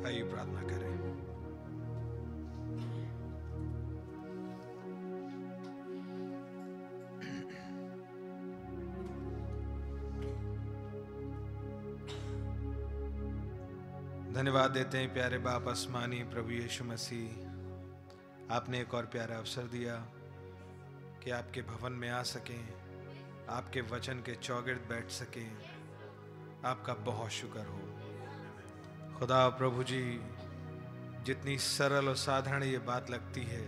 आइए प्रार्थना करें। धन्यवाद देते हैं प्यारे बाप आसमानी प्रभु यीशु मसीह, आपने एक और प्यारा अवसर दिया कि आपके भवन में आ सकें, आपके वचन के चौगिर्द बैठ सकें। आपका बहुत शुक्र हो खुदा प्रभु जी। जितनी सरल और साधारण ये बात लगती है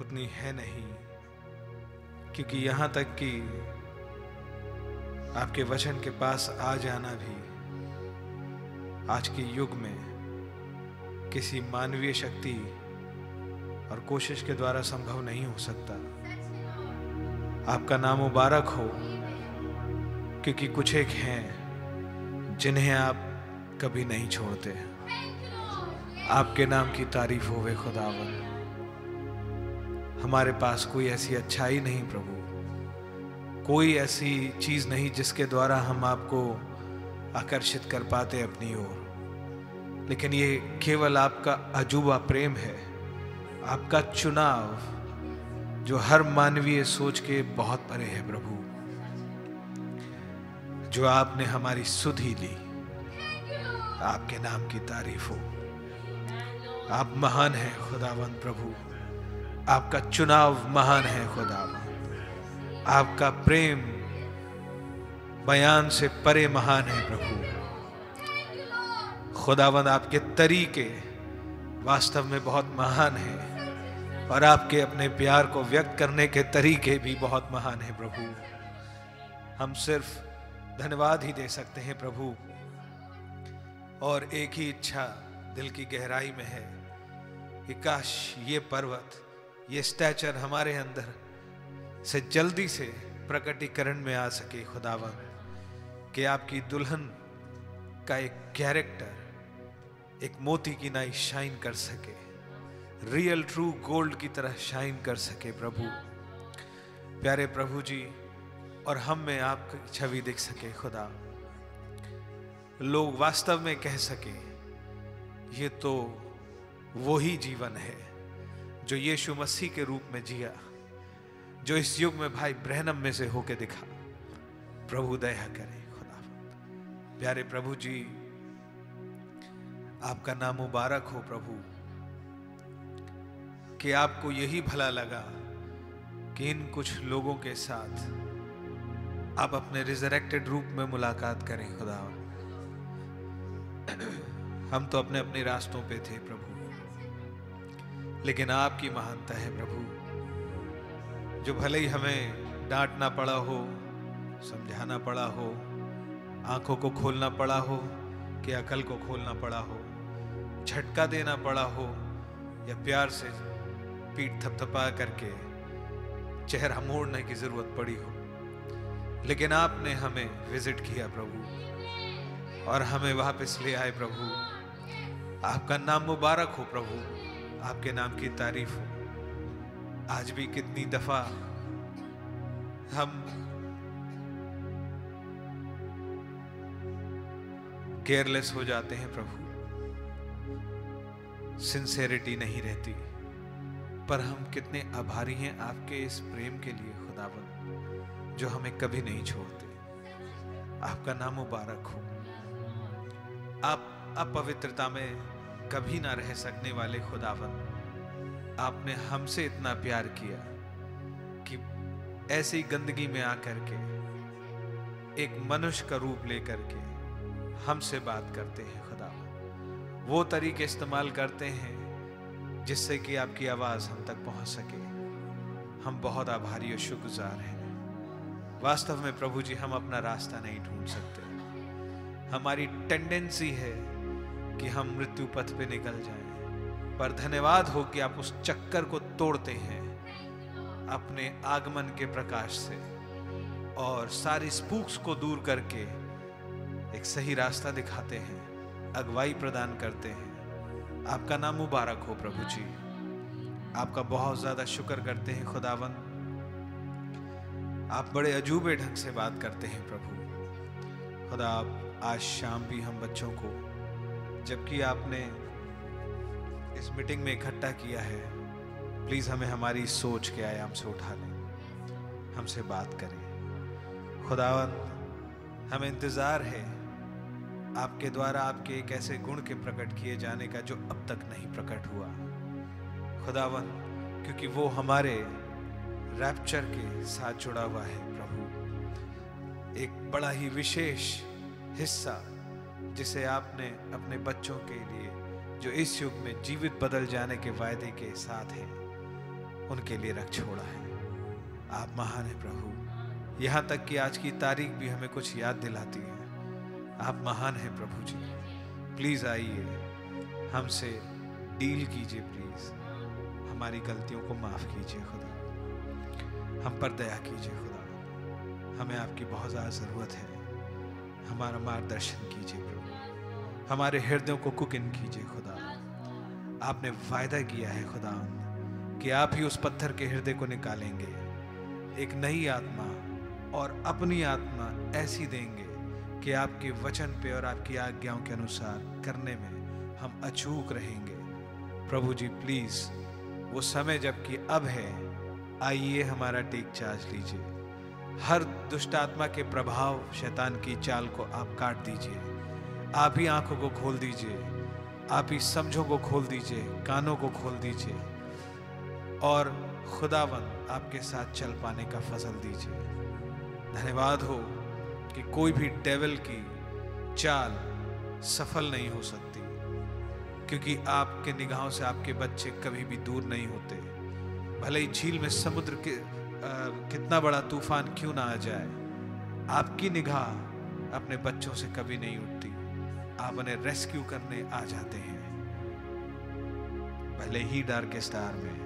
उतनी है नहीं, क्योंकि यहाँ तक कि आपके वचन के पास आ जाना भी आज के युग में किसी मानवीय शक्ति और कोशिश के द्वारा संभव नहीं हो सकता। आपका नाम मुबारक हो, क्योंकि कुछ एक हैं जिन्हें आप कभी नहीं छोड़ते। आपके नाम की तारीफ होवे खुदावन। हमारे पास कोई ऐसी अच्छाई नहीं प्रभु, कोई ऐसी चीज नहीं जिसके द्वारा हम आपको आकर्षित कर पाते अपनी ओर, लेकिन ये केवल आपका अजूबा प्रेम है, आपका चुनाव जो हर मानवीय सोच के बहुत परे है प्रभु, जो आपने हमारी सुध ही ली। आपके नाम की तारीफ हो। आप महान हैं खुदावंद प्रभु, आपका चुनाव महान है खुदावंद, आपका प्रेम बयान से परे महान है प्रभु। खुदावंद आपके तरीके वास्तव में बहुत महान हैं और आपके अपने प्यार को व्यक्त करने के तरीके भी बहुत महान हैं प्रभु। हम सिर्फ धन्यवाद ही दे सकते हैं प्रभु, और एक ही इच्छा दिल की गहराई में है कि काश ये पर्वत, ये स्टैचर हमारे अंदर से जल्दी से प्रकटीकरण में आ सके खुदावन, कि आपकी दुल्हन का एक कैरेक्टर एक मोती की नाई शाइन कर सके, रियल ट्रू गोल्ड की तरह शाइन कर सके प्रभु। प्यारे प्रभु जी, और हम में आपकी छवि दिख सके खुदा, लोग वास्तव में कह सके ये तो वो ही जीवन है जो यीशु मसीह के रूप में जिया, जो इस युग में भाई ब्रहनम में से होके दिखा। प्रभु दया करे खुदा। प्यारे प्रभु जी, आपका नाम मुबारक हो प्रभु, कि आपको यही भला लगा कि इन कुछ लोगों के साथ आप अपने रिजरेक्टेड रूप में मुलाकात करें खुदा। हम तो अपने अपने रास्तों पे थे प्रभु, लेकिन आपकी महानता है प्रभु, जो भले ही हमें डांटना पड़ा हो, समझाना पड़ा हो, आंखों को खोलना पड़ा हो कि अकल को खोलना पड़ा हो, झटका देना पड़ा हो या प्यार से पीठ थपथपा करके चेहरा मोड़ने की जरूरत पड़ी हो, लेकिन आपने हमें विजिट किया प्रभु और हमें वापस ले आए प्रभु। आपका नाम मुबारक हो प्रभु, आपके नाम की तारीफ हो। आज भी कितनी दफा हम केयरलेस हो जाते हैं प्रभु, सिंसेरिटी नहीं रहती, पर हम कितने आभारी हैं आपके इस प्रेम के लिए खुदावन, जो हमें कभी नहीं छोड़ते। आपका नाम मुबारक हो। आप अपवित्रता में कभी ना रह सकने वाले खुदावन, आपने हमसे इतना प्यार किया कि ऐसी गंदगी में आकर के एक मनुष्य का रूप लेकर के हमसे बात करते हैं खुदावन। वो तरीके इस्तेमाल करते हैं जिससे कि आपकी आवाज हम तक पहुंच सके। हम बहुत आभारी और शुक्रगुजार हैं। वास्तव में प्रभु जी, हम अपना रास्ता नहीं ढूंढ सकते। हमारी टेंडेंसी है कि हम मृत्यु पथ पे निकल जाएं, पर धन्यवाद हो कि आप उस चक्कर को तोड़ते हैं अपने आगमन के प्रकाश से, और सारी स्पूक्स को दूर करके एक सही रास्ता दिखाते हैं, अगुवाई प्रदान करते हैं। आपका नाम मुबारक हो प्रभु जी। आपका बहुत ज्यादा शुक्र करते हैं खुदावन। आप बड़े अजूबे ढंग से बात करते हैं प्रभु खुदा। आप आज शाम भी हम बच्चों को जबकि आपने इस मीटिंग में इकट्ठा किया है, प्लीज हमें हमारी सोच के आयाम से उठा लें, हमसे बात करें। खुदावंद, हमें इंतजार है आपके द्वारा आपके एक ऐसे गुण के प्रकट किए जाने का जो अब तक नहीं प्रकट हुआ खुदावंद, क्योंकि वो हमारे रैप्चर के साथ जुड़ा हुआ है प्रभु। एक बड़ा ही विशेष हिस्सा जिसे आपने अपने बच्चों के लिए जो इस युग में जीवित बदल जाने के वायदे के साथ हैं, उनके लिए रख छोड़ा है। आप महान है प्रभु। यहाँ तक कि आज की तारीख भी हमें कुछ याद दिलाती है। आप महान हैं प्रभु जी। प्लीज आइए, हमसे डील कीजिए, प्लीज हमारी गलतियों को माफ कीजिए खुदा, हम पर दया कीजिए खुदा। हमें आपकी बहुत ज़्यादा ज़रूरत है। हमारा मार्गदर्शन कीजिए प्रभु, हमारे हृदयों को कुकिन कीजिए खुदा। आपने वायदा किया है खुदा कि आप ही उस पत्थर के हृदय को निकालेंगे, एक नई आत्मा और अपनी आत्मा ऐसी देंगे कि आपके वचन पे और आपकी आज्ञाओं के अनुसार करने में हम अचूक रहेंगे प्रभु जी। प्लीज वो समय जबकि अब है, आइए हमारा टेक चार्ज लीजिए। हर दुष्ट आत्मा के प्रभाव, शैतान की चाल को आप काट दीजिए। आप ही आंखों को खोल दीजिए, आप ही समझों को खोल दीजिए, कानों को खोल दीजिए और खुदावंद आपके साथ चल पाने का फजल दीजिए। धन्यवाद हो कि कोई भी डेविल की चाल सफल नहीं हो सकती, क्योंकि आपके निगाहों से आपके बच्चे कभी भी दूर नहीं होते। भले ही झील में समुद्र के कितना बड़ा तूफान क्यों ना आ जाए, आपकी निगाह अपने बच्चों से कभी नहीं उठती। आप उन्हें रेस्क्यू करने आ जाते हैं, भले ही डार्केस्ट आवर में,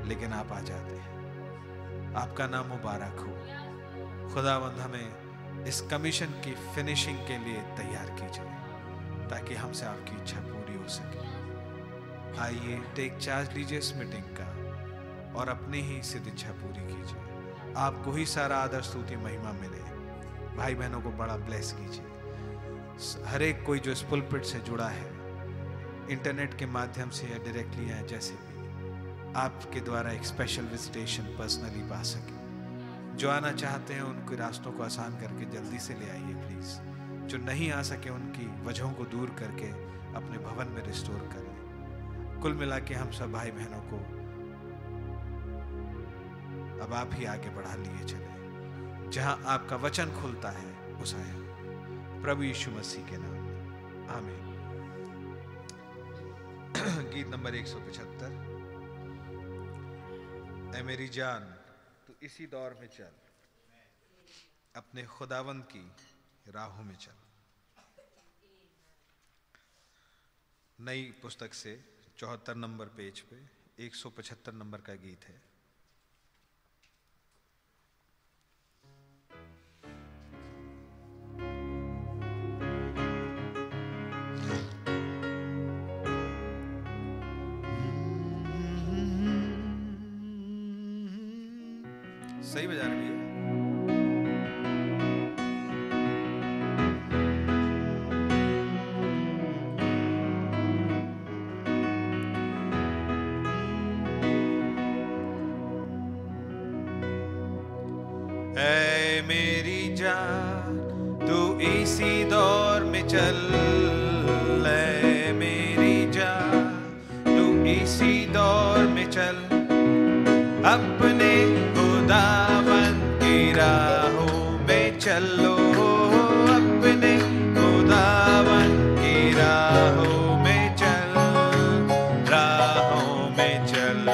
लेकिन आप आ जाते हैं। आपका नाम मुबारक हो खुदावंद। हमें इस कमीशन की फिनिशिंग के लिए तैयार कीजिए ताकि हमसे आपकी इच्छा पूरी हो सके। आइए टेक चार्ज लीजिए इस मीटिंग का और अपनी ही सिद्ध इच्छा पूरी कीजिए। आपको ही सारा आदर, स्तुति, महिमा मिले। भाई बहनों को बड़ा ब्लेस कीजिए। हर एक कोई जो इस पुलपिट से जुड़ा है, इंटरनेट के माध्यम से या डायरेक्टली या जैसे भी, आपके द्वारा एक स्पेशल विजिटेशन पर्सनली पा सके। जो आना चाहते हैं उनके रास्तों को आसान करके जल्दी से ले आइए प्लीज। जो नहीं आ सके उनकी वजहों को दूर करके अपने भवन में रिस्टोर करें। कुल मिला के हम सब भाई बहनों को अब आप ही आगे बढ़ा लिए चले, जहां आपका वचन खुलता है उस आया प्रभु यीशु मसीह के नाम, आमीन। गीत नंबर 175। ऐ मेरी जान तू इसी दौर में चल, अपने खुदावंद की राहों में चल। नई पुस्तक से 74 नंबर पेज पे 175 नंबर का गीत है। सही बजा रही है। ऐ मेरी जान तू इसी दौर में चल, ऐ मेरी जान तू इसी दौर में चल, अपने खुदावंद की राहों में चलो, अपने खुदावंद की राहों में चल, राहों में चल।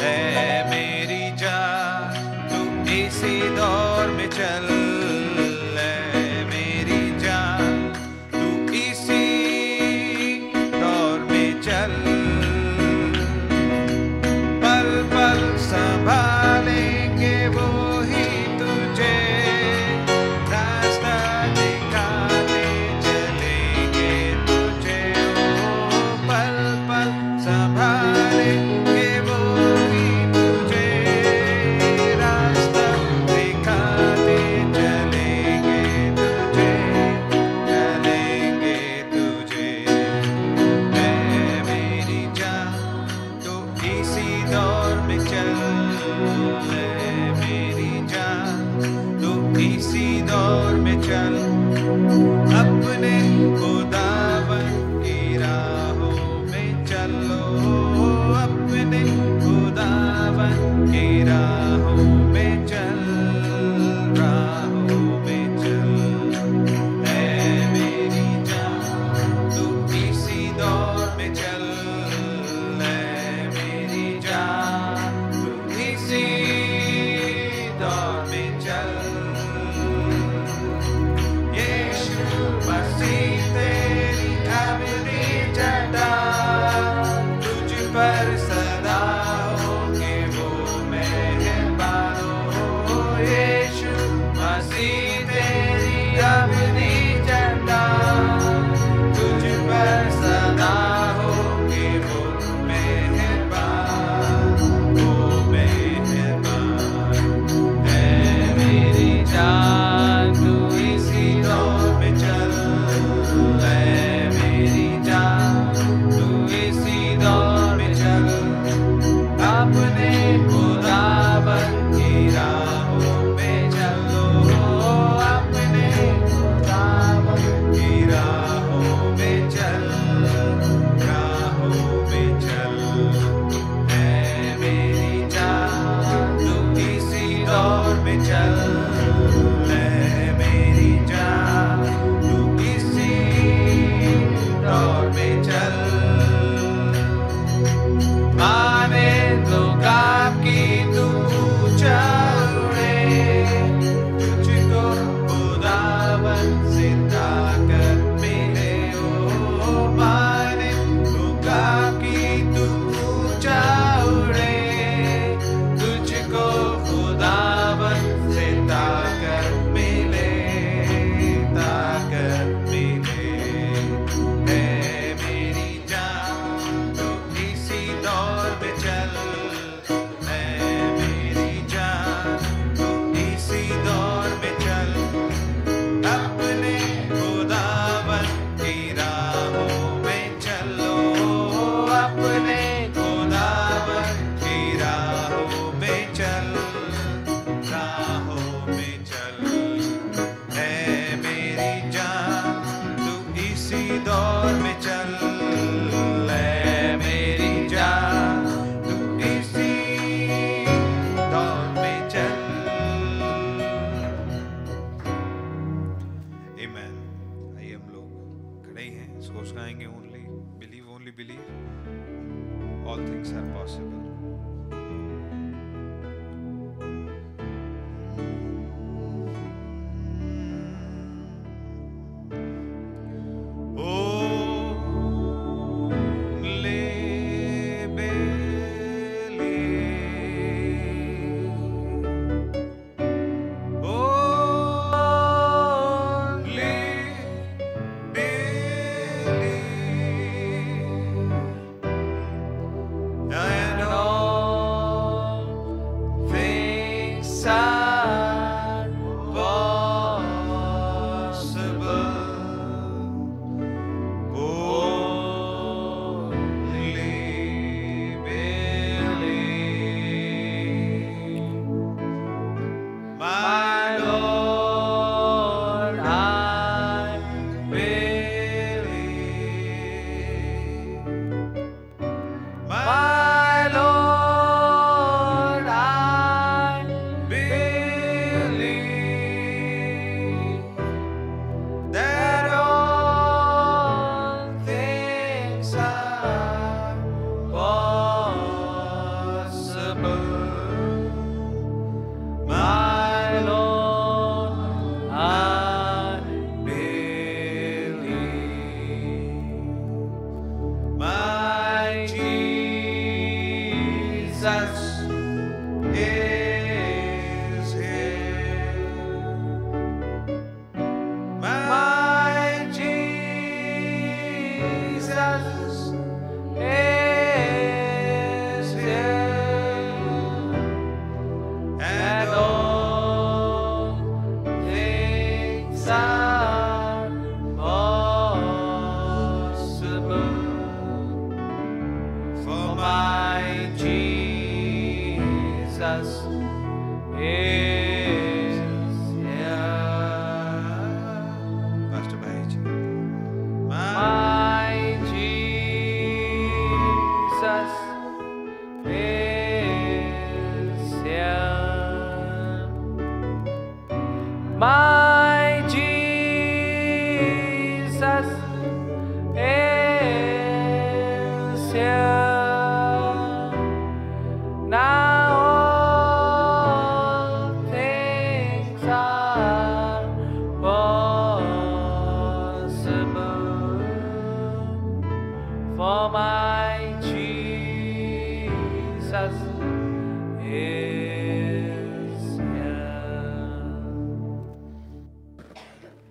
ऐ मेरी जान तू इसी दौर में चल, ऐ मेरी जान तू आइए हम लोग खड़े ही हैं, सोच गाएंगे only believe, all things are possible.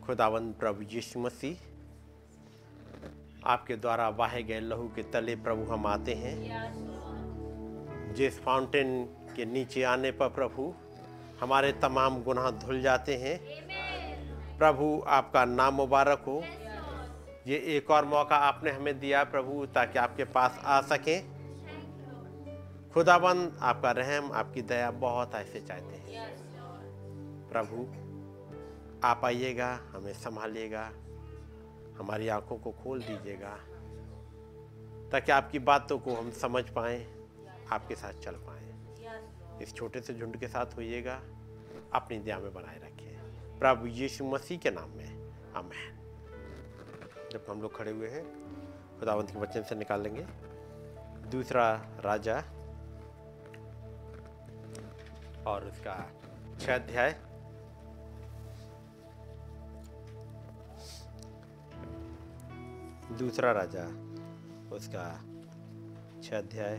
खुदावंद प्रभु यीशु मसीह, आपके द्वारा बहाए गए लहू के तले प्रभु हम आते हैं। जिस फाउंटेन के नीचे आने पर प्रभु हमारे तमाम गुनाह धुल जाते हैं। प्रभु आपका नाम मुबारक हो। ये एक और मौका आपने हमें दिया प्रभु, ताकि आपके पास आ सकें। खुदावंद आपका रहम, आपकी दया बहुत ऐसे चाहते हैं प्रभु। आप आइएगा, हमें संभालिएगा, हमारी आंखों को खोल दीजिएगा, ताकि आपकी बातों को हम समझ पाएं, आपके साथ चल पाएं। इस छोटे से झुंड के साथ होइएगा, अपनी दया में बनाए रखें प्रभु यीशु मसीह के नाम में, आमीन। जब हम लोग खड़े हुए हैं, खुदावंत के वचन से निकाल लेंगे दूसरा राजा और उसका 6 अध्याय। दूसरा राजा उसका 6 अध्याय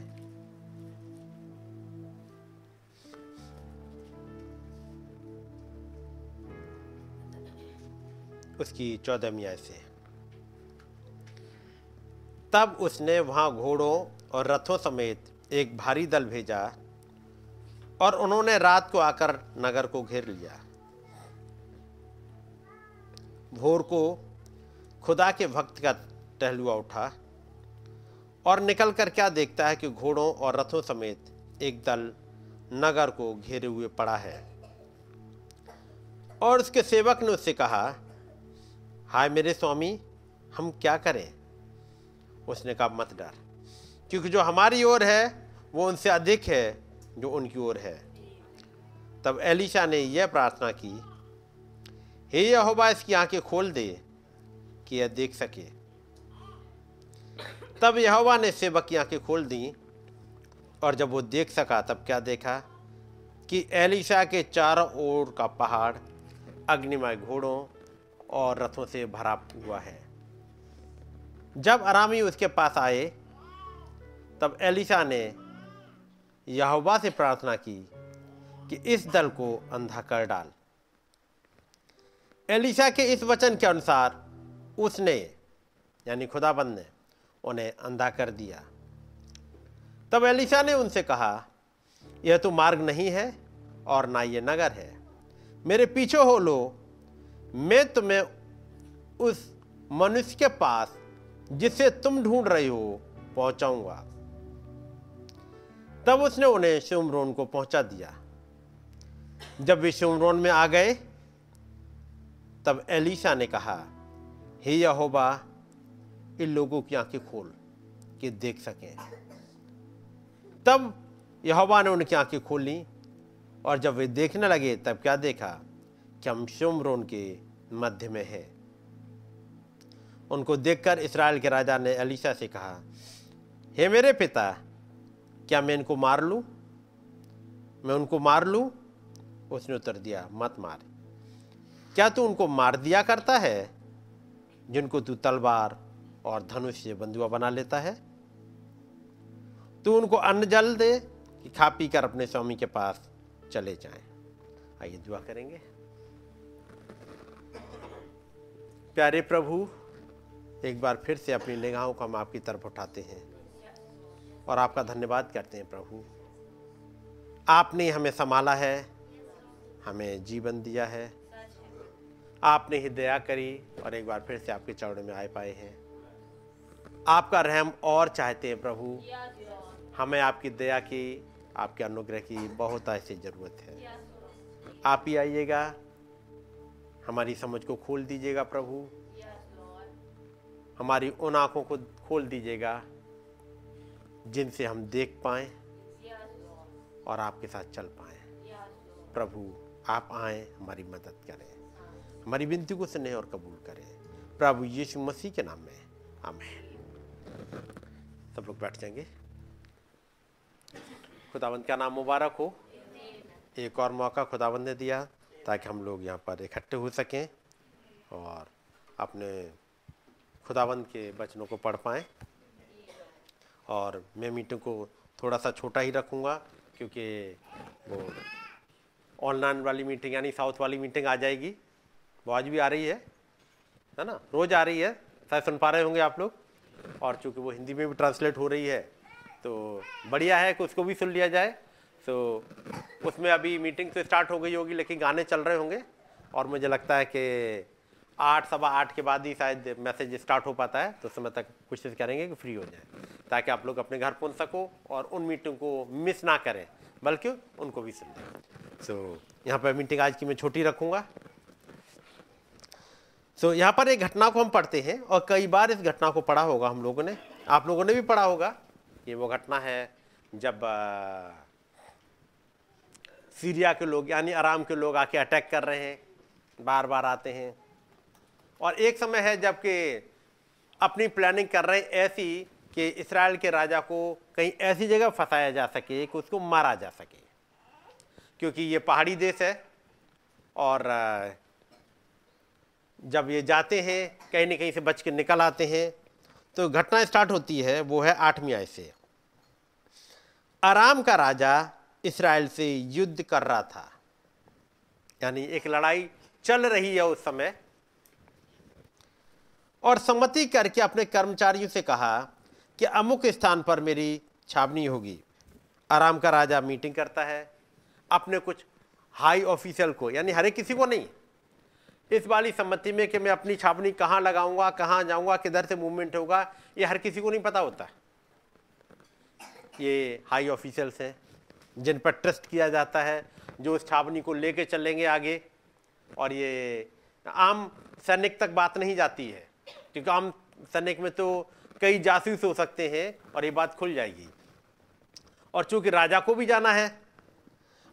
उसकी 14वीं आयत से। तब उसने वहां घोड़ों और रथों समेत एक भारी दल भेजा और उन्होंने रात को आकर नगर को घेर लिया। भोर को खुदा के भक्त का टहलुआ उठा और निकलकर क्या देखता है कि घोड़ों और रथों समेत एक दल नगर को घेरे हुए पड़ा है। और उसके सेवक ने उससे कहा, हाय मेरे स्वामी, हम क्या करें? उसने कहा, मत डर, क्योंकि जो हमारी ओर है वो उनसे अधिक है जो उनकी ओर है। तब एलीशा ने यह प्रार्थना की, हे यहोवा, इसकी आंखें खोल दे कि यह देख सके। तब यहोवा ने सेवक की आंखें खोल दी, और जब वो देख सका तब क्या देखा कि एलीशा के चारों ओर का पहाड़ अग्निमय घोड़ों और रथों से भरा हुआ है। जब अरामी उसके पास आए तब एलीशा ने यहोवा से प्रार्थना की कि इस दल को अंधा कर डाल। एलीशा के इस वचन के अनुसार उसने यानी खुदाबंद ने उन्हें अंधा कर दिया। तब एलीशा ने उनसे कहा, यह तो मार्ग नहीं है और ना ये नगर है, मेरे पीछे हो लो, मैं तुम्हें उस मनुष्य के पास जिसे तुम ढूंढ रहे हो पहुंचाऊंगा। तब उसने उन्हें शिमरोन को पहुंचा दिया। जब वे शिमरोन में आ गए तब एलीशा ने कहा, हे यहोवा, इन लोगों की आंखें खोल कि देख सकें। तब यहोवा ने उनकी आंखें खोल ली, और जब वे देखने लगे तब क्या देखा कि हम शिमरोन के मध्य में है। उनको देखकर इस्राएल के राजा ने एलीशा से कहा, हे मेरे पिता, क्या मैं इनको मार लूं? मैं उनको मार लूं? उसने उत्तर दिया, मत मार। क्या तू उनको मार दिया करता है जिनको तू तलवार और धनुष से बंधुआ बना लेता है? तू उनको अन्न जल दे कि खा पी कर अपने स्वामी के पास चले जाएं। आइए दुआ करेंगे। प्यारे प्रभु, एक बार फिर से अपनी निगाहों को हम आपकी तरफ उठाते हैं और आपका धन्यवाद करते हैं। प्रभु, आपने हमें संभाला है, हमें जीवन दिया है, आपने ही दया करी और एक बार फिर से आपके चरणों में आए पाए हैं। आपका रहम और चाहते हैं प्रभु, हमें आपकी दया की, आपके अनुग्रह की बहुत ऐसी जरूरत है। आप ही आइएगा, हमारी समझ को खोल दीजिएगा प्रभु, हमारी उन आंखों को खोल दीजिएगा जिनसे हम देख पाएं और आपके साथ चल पाएं। प्रभु, आप आएं, हमारी मदद करें, हमारी विनती को सुने और कबूल करें। प्रभु यीशु मसीह के नाम में आमीन। सब लोग बैठ जाएंगे। खुदावंद का नाम मुबारक हो। एक और मौका खुदावंद ने दिया ताकि हम लोग यहाँ पर इकट्ठे हो सकें और अपने खुदावंद के वचनों को पढ़ पाएँ। और मैं मीटिंग को थोड़ा सा छोटा ही रखूँगा क्योंकि वो ऑनलाइन वाली मीटिंग यानी साउथ वाली मीटिंग आ जाएगी। वो आज भी आ रही है ना, रोज़ आ रही है, शायद सुन पा रहे होंगे आप लोग। और चूँकि वो हिंदी में भी ट्रांसलेट हो रही है तो बढ़िया है कि उसको भी सुन लिया जाए। तो उसमें अभी मीटिंग तो स्टार्ट हो गई होगी लेकिन गाने चल रहे होंगे और मुझे लगता है कि 8 सवा 8 के बाद ही शायद मैसेज स्टार्ट हो पाता है। तो समय तक कोशिश करेंगे कि फ्री हो जाए ताकि आप लोग अपने घर पहुंच सको और उन मीटिंग को मिस ना करें बल्कि उनको भी सुन लें। तो यहाँ पर मीटिंग आज की मैं छोटी रखूँगा। तो यहाँ पर एक घटना को हम पढ़ते हैं और कई बार इस घटना को पढ़ा होगा हम लोगों ने, आप लोगों ने भी पढ़ा होगा। ये वो घटना है जब सीरिया के लोग यानी अराम के लोग आके अटैक कर रहे हैं, बार बार आते हैं। और एक समय है जबकि अपनी प्लानिंग कर रहे हैं ऐसी कि इस्राएल के राजा को कहीं ऐसी जगह फंसाया जा सके कि उसको मारा जा सके, क्योंकि ये पहाड़ी देश है। और जब ये जाते हैं कहीं न कहीं से बच के निकल आते हैं। तो घटना स्टार्ट होती है, वो है 8वीं आयत से। अराम का राजा इस्राएल से युद्ध कर रहा था, यानी एक लड़ाई चल रही है उस समय। और सम्मति करके अपने कर्मचारियों से कहा कि अमुक स्थान पर मेरी छावनी होगी। अराम का राजा मीटिंग करता है अपने कुछ हाई ऑफिशियल को, यानी हर एक किसी को नहीं, इस वाली सम्मति में कि मैं अपनी छावनी कहाँ लगाऊंगा, कहाँ जाऊंगा, किधर से मूवमेंट होगा, ये हर किसी को नहीं पता होता। ये हाई ऑफिशियल्स हैं जिन पर ट्रस्ट किया जाता है, जो उस छावनी को लेके चलेंगे आगे। और ये आम सैनिक तक बात नहीं जाती है क्योंकि आम सैनिक में तो कई जासूस हो सकते हैं और ये बात खुल जाएगी। और चूंकि राजा को भी जाना है,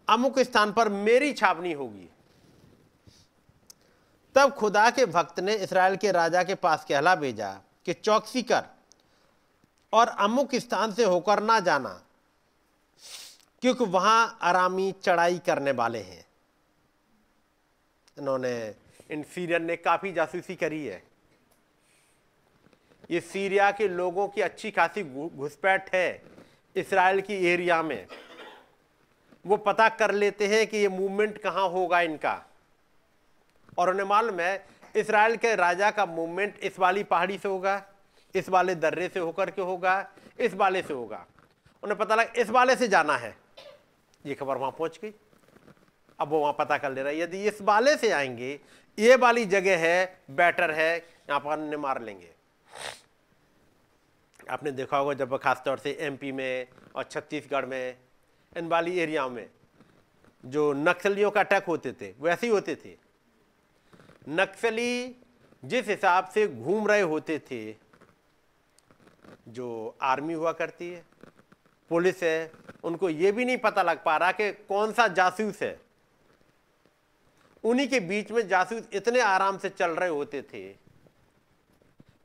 अमुक स्थान पर मेरी छावनी होगी। तब खुदा के भक्त ने इस्राएल के राजा के पास कहला भेजा कि चौकसी कर और अमुक स्थान से होकर ना जाना, क्योंकि वहां अरामी चढ़ाई करने वाले हैं। इन सीरियन ने काफी जासूसी करी है। ये सीरिया के लोगों की अच्छी खासी घुसपैठ है इस्राएल की एरिया में। वो पता कर लेते हैं कि ये मूवमेंट कहां होगा इनका, और उन्हें मालूम है इस्राएल के राजा का मूवमेंट इस वाली पहाड़ी से होगा, इस वाले दर्रे से होकर के होगा, इस वाले से होगा। उन्हें पता लगा इस वाले से जाना है, ये खबर वहां पहुंच गई। अब वो वहां पता कर ले रहा है, यदि इस वाले से आएंगे, ये वाली जगह है, बेटर है, यहां पर अन्य मार लेंगे। आपने देखा होगा जब खासतौर से एमपी में और छत्तीसगढ़ में, इन वाली एरिया में जो नक्सलियों का अटैक होते थे, वैसे ही होते थे। नक्सली जिस हिसाब से घूम रहे होते थे, जो आर्मी हुआ करती है, पुलिस है, उनको ये भी नहीं पता लग पा रहा कि कौन सा जासूस है। उन्हीं के बीच में जासूस इतने आराम से चल रहे होते थे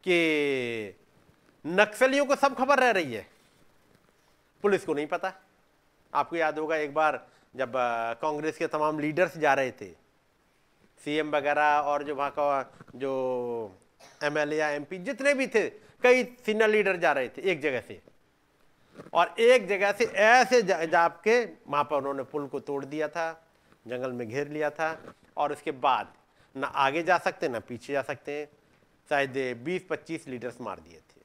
कि नक्सलियों को सब खबर रह रही है, पुलिस को नहीं पता। आपको याद होगा एक बार जब कांग्रेस के तमाम लीडर्स जा रहे थे, सीएम वगैरह और जो वहाँ का जो एमएलए या एमपी जितने भी थे, कई सीनियर लीडर जा रहे थे एक जगह से, और एक जगह से ऐसे जाप के वहाँ पर उन्होंने पुल को तोड़ दिया था, जंगल में घेर लिया था, और उसके बाद ना आगे जा सकते ना पीछे जा सकते हैं। शायद 20-25 लीडर्स मार दिए थे,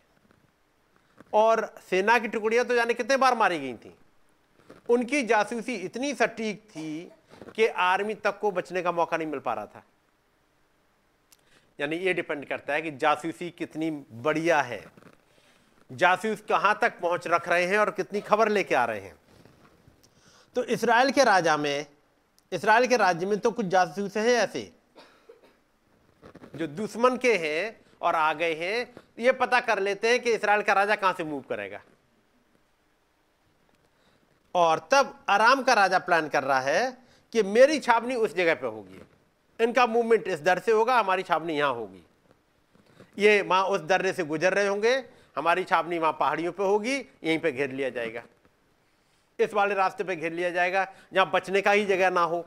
और सेना की टुकड़ियां तो जाने कितने बार मारी गई थी। उनकी जासूसी इतनी सटीक थी कि आर्मी तक को बचने का मौका नहीं मिल पा रहा था। यानी ये डिपेंड करता है कि जासूसी कितनी बढ़िया है, जासूस कहां तक पहुंच रख रहे हैं और कितनी खबर लेके आ रहे हैं। तो इस्राएल के राज्य में तो कुछ जासूस हैं ऐसे जो दुश्मन के हैं और आ गए हैं, ये पता कर लेते हैं कि इस्राएल का राजा कहां से मूव करेगा। और तब अराम का राजा प्लान कर रहा है कि मेरी छावनी उस जगह पे होगी, इनका मूवमेंट इस दर से होगा, हमारी छावनी यहां होगी। ये वहां उस दर्रे से गुजर रहे होंगे, हमारी छावनी वहां पहाड़ियों पे होगी, यहीं पे घेर लिया जाएगा, इस वाले रास्ते पे घेर लिया जाएगा जहां बचने का ही जगह ना हो।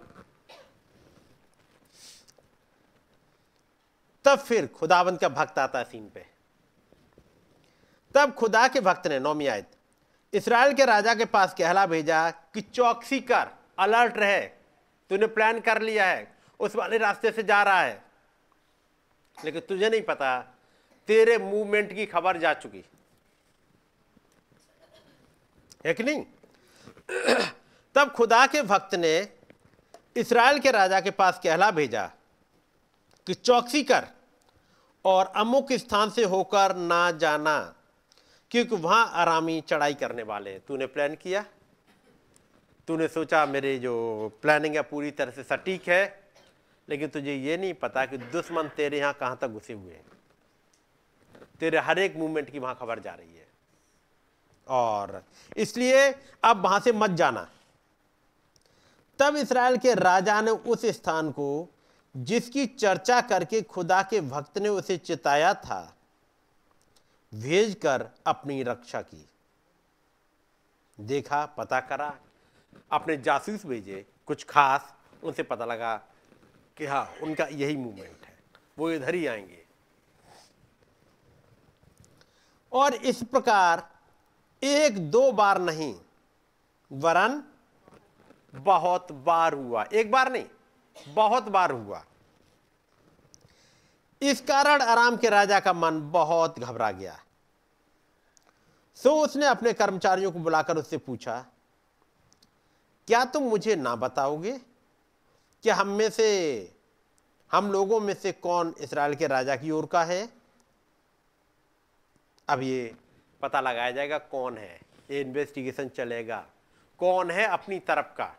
तब फिर खुदावंत का भक्त आता है सीन पे। तब खुदा के भक्त ने 9वीं आयत इस्राएल के राजा के पास कहला भेजा कि चौकसी कर, अलर्ट रहे, तूने प्लान कर लिया है, उस वाले रास्ते से जा रहा है, लेकिन तुझे नहीं पता तेरे मूवमेंट की खबर जा चुकी है कि नहीं। तब खुदा के भक्त ने इस्राएल के राजा के पास कहला भेजा कि चौकसी कर और अमुक स्थान से होकर ना जाना, क्योंकि वहां अरामी चढ़ाई करने वाले हैं। तूने प्लान किया, तूने सोचा मेरे जो प्लानिंग है पूरी तरह से सटीक है, लेकिन तुझे ये नहीं पता कि दुश्मन तेरे यहां कहां तक घुसे हुए हैं। तेरे हर एक मूवमेंट की वहां खबर जा रही है, और इसलिए अब वहां से मत जाना। तब इस्राएल के राजा ने उस स्थान को जिसकी चर्चा करके खुदा के भक्त ने उसे चिताया था, भेजकर अपनी रक्षा की। देखा, पता करा, अपने जासूस भेजे कुछ खास, उनसे पता लगा कि हाँ उनका यही मूवमेंट है, वो इधर ही आएंगे। और इस प्रकार 1-2 बार नहीं वरन बहुत बार हुआ, एक बार नहीं बहुत बार हुआ। इस कारण अराम के राजा का मन बहुत घबरा गया। सो उसने अपने कर्मचारियों को बुलाकर उससे पूछा, क्या तुम मुझे ना बताओगे कि हम लोगों में से कौन इस्राएल के राजा की ओर का है? अब ये पता लगाया जाएगा कौन है, ये इन्वेस्टिगेशन चलेगा, कौन है अपनी तरफ का,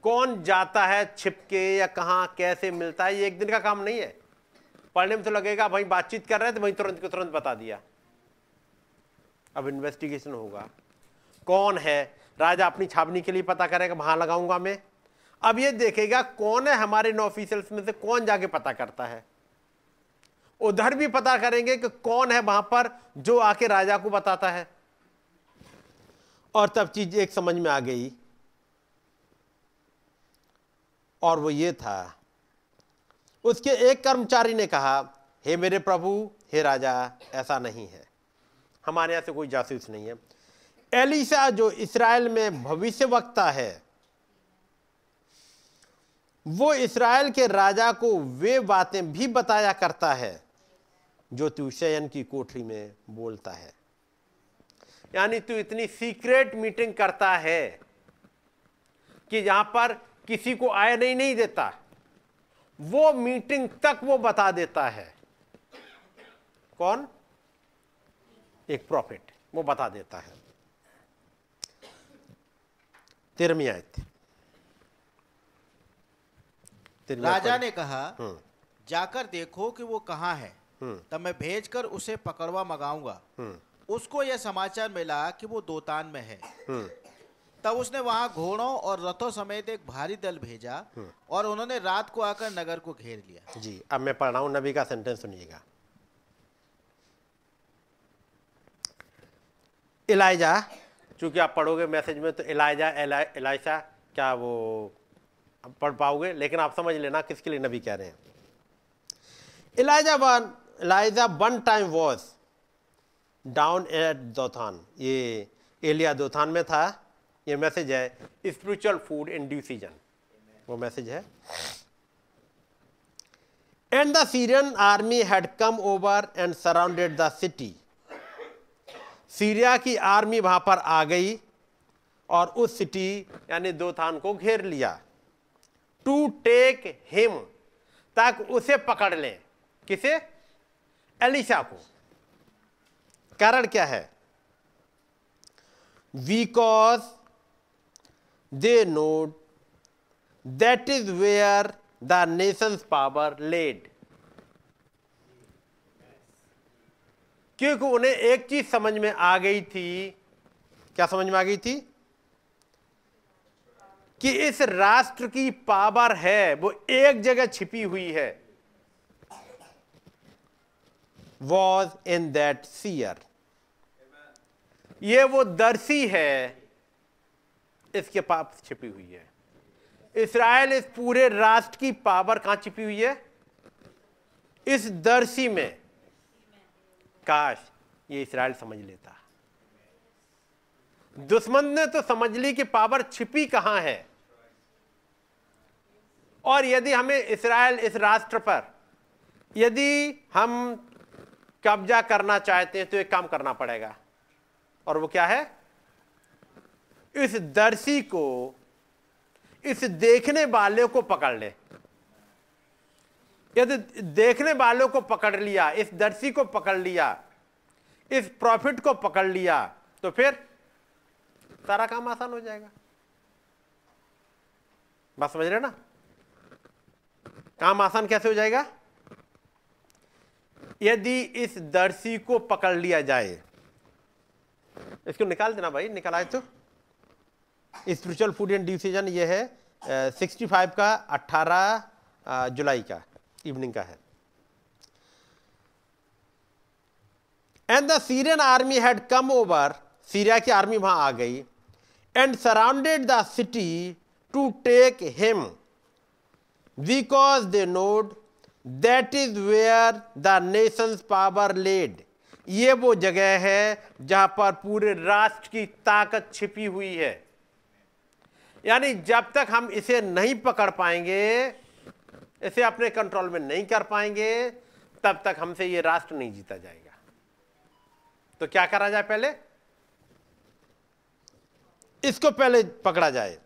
कौन जाता है छिपके या कहां कैसे मिलता है। ये एक दिन का काम नहीं है। पढ़ने में तो लगेगा भाई बातचीत कर रहे थे, वही तुरंत को तुरंत बता दिया। अब इन्वेस्टिगेशन होगा, कौन है राजा अपनी छावनी के लिए पता करेगा, वहां लगाऊंगा मैं, अब ये देखेगा कौन है हमारे इन ऑफिशियल्स में से कौन जाके पता करता है। उधर भी पता करेंगे कि कौन है वहां पर जो आके राजा को बताता है। और तब चीज एक समझ में आ गई, और वो ये था, उसके एक कर्मचारी ने कहा, हे मेरे प्रभु, हे राजा, ऐसा नहीं है, हमारे यहां से कोई जासूस नहीं है। एलीशा जो इस्राएल में भविष्यवक्ता है, वो इस्राएल के राजा को वे बातें भी बताया करता है जो तू शयन की कोठरी में बोलता है। यानी तू इतनी सीक्रेट मीटिंग करता है कि जहां पर किसी को आए नहीं देता, वो मीटिंग तक वो बता देता है। कौन? एक प्रॉफिट, वो बता देता है। 13वीं आयत। राजा ने कहा, जाकर देखो कि वो कहाँ है, तब मैं भेजकर उसे पकड़वा मंगाऊंगा। उसको यह समाचार मिला कि वो दोतान में है। तब उसने वहां घोड़ों और रथों समेत एक भारी दल भेजा और उन्होंने रात को आकर नगर को घेर लिया। जी, अब मैं पढ़ रहा हूं, नबी का सेंटेंस सुनिएगा। इलाइजा, चूंकि आप पढ़ोगे मैसेज में तो इलाइजा एलाइशा क्या वो पढ़ पाओगे, लेकिन आप समझ लेना किसके लिए नबी कह रहे हैं। Elijah one time was down at Dothan। ये एलिया दोथान में था। ये मैसेज है spiritual food in due season, वो मैसेज है। And the Syrian army had come over and surrounded the city. Syria की आर्मी वहां पर आ गई और उस सिटी यानी दोथान को घेर लिया। टू टेक हिम, ताकि उसे पकड़ लें। किसे? एलीशा को। कारण क्या है? Because they know that is where the nation's power laid. क्योंकि उन्हें एक चीज समझ में आ गई थी। क्या समझ में आ गई थी? कि इस राष्ट्र की पावर है वो एक जगह छिपी हुई है। Was in that seer. ये वो दर्शी है, इसके पास छिपी हुई है। इस्राएल, इस पूरे राष्ट्र की पावर कहां छिपी हुई है? इस दर्शी में। काश ये इस्राएल समझ लेता। दुश्मन ने तो समझ ली कि पावर छिपी कहां है। और यदि हमें इस्राएल, इस राष्ट्र पर यदि हम कब्जा करना चाहते हैं तो एक काम करना पड़ेगा, और वो क्या है? इस दर्शी को, इस देखने वाले को पकड़ ले। यदि देखने वालों को पकड़ लिया, इस दर्शी को पकड़ लिया, इस प्रॉफिट को पकड़ लिया, तो फिर सारा काम आसान हो जाएगा। बात समझ रहे ना? काम आसान कैसे हो जाएगा? यदि इस दर्शी को पकड़ लिया जाए। इसको निकाल देना भाई, निकाला तो। स्पिरिचुअल फूड एंड डिसीजन ये है 65 का 18 जुलाई का इवनिंग का है। And the Syrian army had come over. Syria की आर्मी वहां आ गई। And surrounded the city to take him because they knowed that is where the nation's power laid. ये वो जगह है जहां पर पूरे राष्ट्र की ताकत छिपी हुई है। यानी जब तक हम इसे नहीं पकड़ पाएंगे, इसे अपने कंट्रोल में नहीं कर पाएंगे, तब तक हमसे ये राष्ट्र नहीं जीता जाएगा। तो क्या करा जाए? पहले इसको पहले पकड़ा जाए।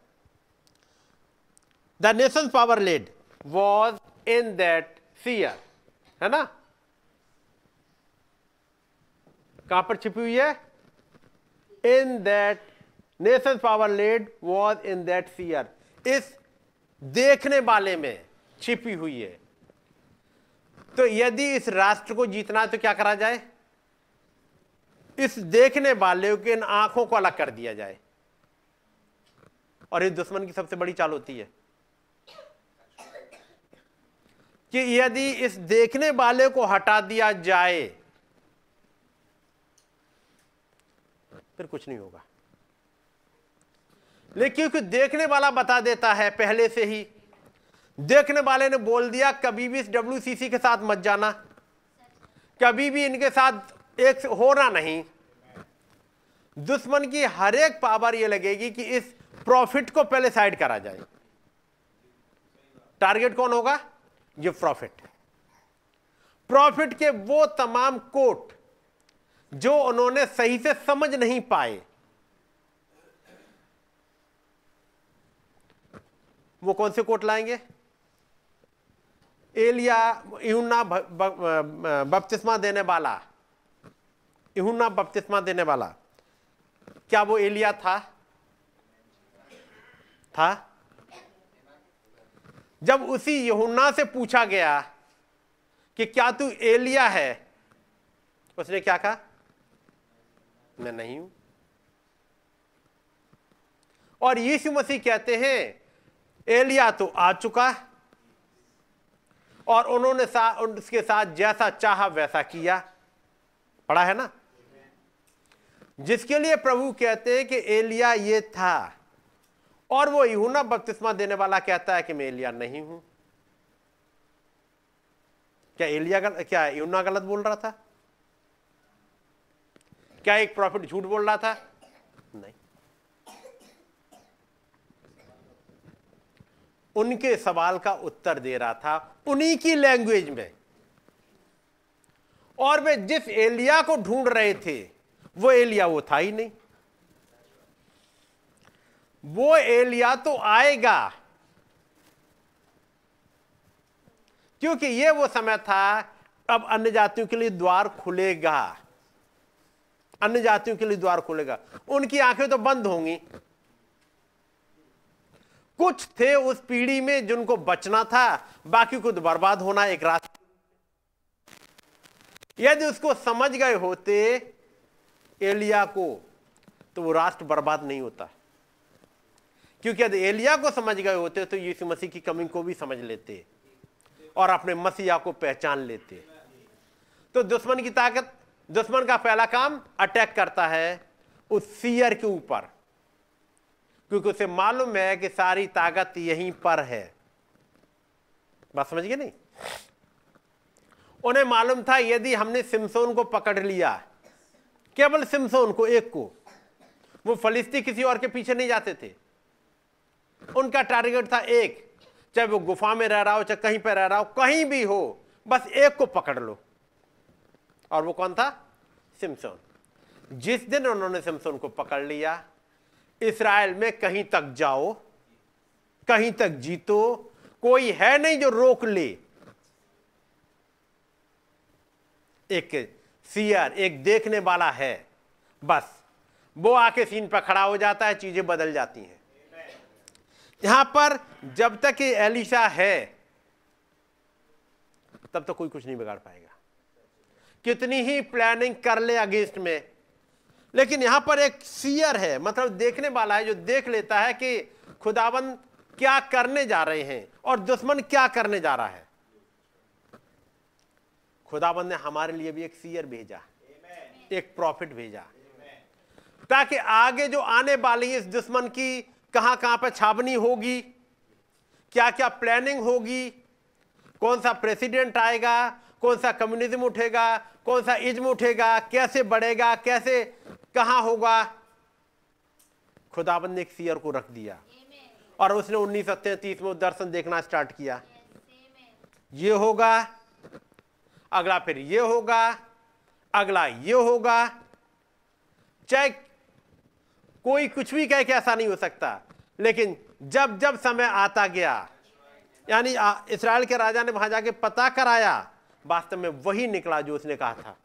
The nation's power laid was in that seer, है ना? कहां पर छिपी हुई है? In that nation's power laid was in that seer. इस देखने वाले में छिपी हुई है। तो यदि इस राष्ट्र को जीतना है तो क्या करा जाए? इस देखने वाले के इन आंखों को अलग कर दिया जाए। और इस दुश्मन की सबसे बड़ी चाल होती है कि यदि इस देखने वाले को हटा दिया जाए फिर कुछ नहीं होगा। लेकिन क्योंकि देखने वाला बता देता है पहले से ही, देखने वाले ने बोल दिया कभी भी इस WCC के साथ मत जाना, कभी भी इनके साथ एक होना नहीं। दुश्मन की हर एक पावर ये लगेगी कि इस प्रॉफिट को पहले साइड करा जाए। टारगेट कौन होगा? ये प्रॉफिट। प्रॉफिट के वो तमाम कोट जो उन्होंने सही से समझ नहीं पाए, वो कौन से कोट लाएंगे? एलिया, यूहन्ना बपतिस्मा देने वाला, यूहन्ना बपतिस्मा देने वाला, क्या वो एलिया था? जब उसी यूहन्ना से पूछा गया कि क्या तू एलिया है, उसने क्या कहा? मैं नहीं हूं। और यीशु मसीह कहते हैं एलिया तो आ चुका और उन्होंने उसके साथ जैसा चाहा वैसा किया। पढ़ा है ना? जिसके लिए प्रभु कहते हैं कि एलिया ये था, और वो यूहन्ना बपतिस्मा देने वाला कहता है कि मैं एलिया नहीं हूं। क्या यूहन्ना गलत बोल रहा था? क्या एक प्रॉफिट झूठ बोल रहा था? नहीं। उनके सवाल का उत्तर दे रहा था उन्हीं की लैंग्वेज में। और वे जिस एलिया को ढूंढ रहे थे वो एलिया वो था ही नहीं। वो एलिया तो आएगा, क्योंकि ये वो समय था अब अन्य जातियों के लिए द्वार खुलेगा। अन्य जातियों के लिए द्वार खुलेगा। उनकी आंखें तो बंद होंगी। कुछ थे उस पीढ़ी में जिनको बचना था, बाकी को तो बर्बाद होना एक रास्ता। यदि उसको समझ गए होते एलिया को, तो वो राष्ट्र बर्बाद नहीं होता। क्योंकि यदि एलिया को समझ गए होते तो यीशु मसीह की कमिंग को भी समझ लेते और अपने मसीहा को पहचान लेते। तो दुश्मन की ताकत, दुश्मन का पहला काम अटैक करता है उस सीयर के ऊपर, क्योंकि उसे मालूम है कि सारी ताकत यहीं पर है। बात समझ गए नहीं? उन्हें मालूम था यदि हमने सिमसोन को पकड़ लिया, केवल सिमसोन को, एक को, वो फलिस्ती किसी और के पीछे नहीं जाते थे। उनका टारगेट था एक, चाहे वो गुफा में रह रहा हो, चाहे कहीं पर रह रहा हो, कहीं भी हो, बस एक को पकड़ लो। और वो कौन था? सिमसोन। जिस दिन उन्होंने सिमसोन को पकड़ लिया, इस्राएल में कहीं तक जाओ, कहीं तक जीतो, कोई है नहीं जो रोक ले। एक सीयर, एक देखने वाला है, बस वो आके सीन पर खड़ा हो जाता है, चीजें बदल जाती हैं। यहां पर जब तक ये एलिशा है तब तक कोई कुछ नहीं बिगाड़ पाएगा, कितनी ही प्लानिंग कर ले अगेंस्ट में। लेकिन यहां पर एक सीयर है, मतलब देखने वाला है, जो देख लेता है कि खुदाबंद क्या करने जा रहे हैं और दुश्मन क्या करने जा रहा है। खुदाबंद ने हमारे लिए भी एक सीयर भेजा, एक प्रॉफिट भेजा, ताकि आगे जो आने वाली इस दुश्मन की कहां कहां पर छावनी होगी, क्या क्या प्लानिंग होगी, कौन सा प्रेसिडेंट आएगा, कौन सा कम्युनिज्म उठेगा, कौन सा इज्म उठेगा, कैसे बढ़ेगा, कैसे कहां होगा। खुदाबंद ने एक सीयर को रख दिया और उसने 1933 में दर्शन देखना स्टार्ट किया। ये होगा, अगला फिर ये होगा, अगला ये होगा। चाहे कोई कुछ भी कहे कि ऐसा नहीं हो सकता, लेकिन जब जब समय आता गया, यानी इस्राएल के राजा ने वहां जाके पता कराया, वास्तव में वही निकला जो उसने कहा था।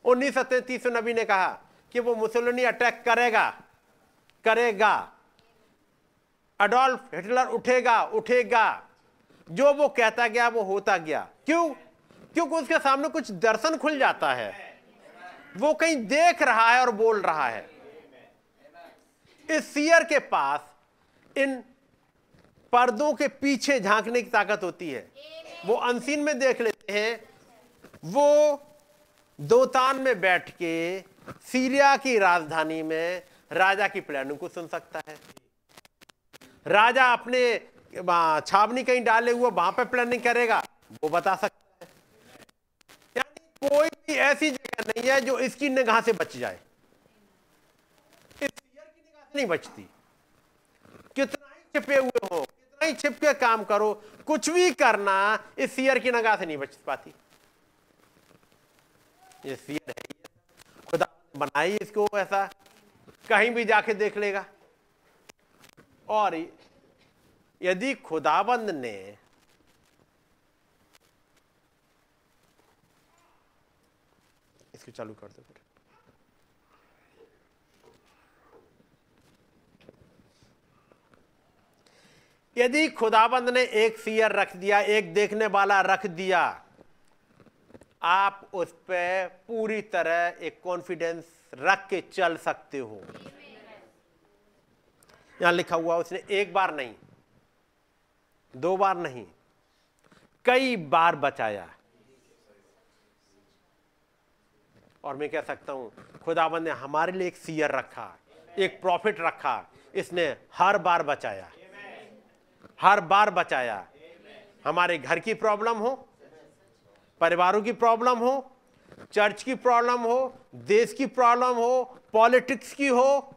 1933 में नबी ने कहा कि वो मुसोलिनी अटैक करेगा, अडोल्फ हिटलर उठेगा। जो वो कहता गया वो होता गया। क्यों? क्योंकि उसके सामने कुछ दर्शन खुल जाता है, वो कहीं देख रहा है और बोल रहा है। इस सीयर के पास इन पर्दों के पीछे झांकने की ताकत होती है। वो अनसीन में देख लेते हैं। वो दोतान में बैठ के सीरिया की राजधानी में राजा की प्लानिंग को सुन सकता है। राजा अपने छावनी कहीं डाले हुए वहां पे प्लानिंग करेगा, वो बता सकता है। यानी कोई भी ऐसी जगह नहीं है जो इसकी निगाह से बच जाए। इस सीयर की निगाह से नहीं बचती। कितना ही छिपे हुए हो, कितना ही छिप के काम करो, कुछ भी करना इस सीयर की निगाह से नहीं बच पाती। ये सीयर है, खुदा बनाई इसको ऐसा, कहीं भी जाके देख लेगा। और यदि खुदाबंद ने इसको चालू कर दो फिर। यदि खुदाबंद ने एक सीयर रख दिया, एक देखने वाला रख दिया, आप उस पर पूरी तरह एक कॉन्फिडेंस रख के चल सकते हो। यहां लिखा हुआ उसने एक बार नहीं, दो बार नहीं, कई बार बचाया। और मैं कह सकता हूं खुदाबंद ने हमारे लिए एक सीयर रखा, एक प्रॉफिट रखा, इसने हर बार बचाया, हर बार बचाया। हमारे घर की प्रॉब्लम हो, परिवारों की प्रॉब्लम हो, चर्च की प्रॉब्लम हो, देश की प्रॉब्लम हो, पॉलिटिक्स की हो,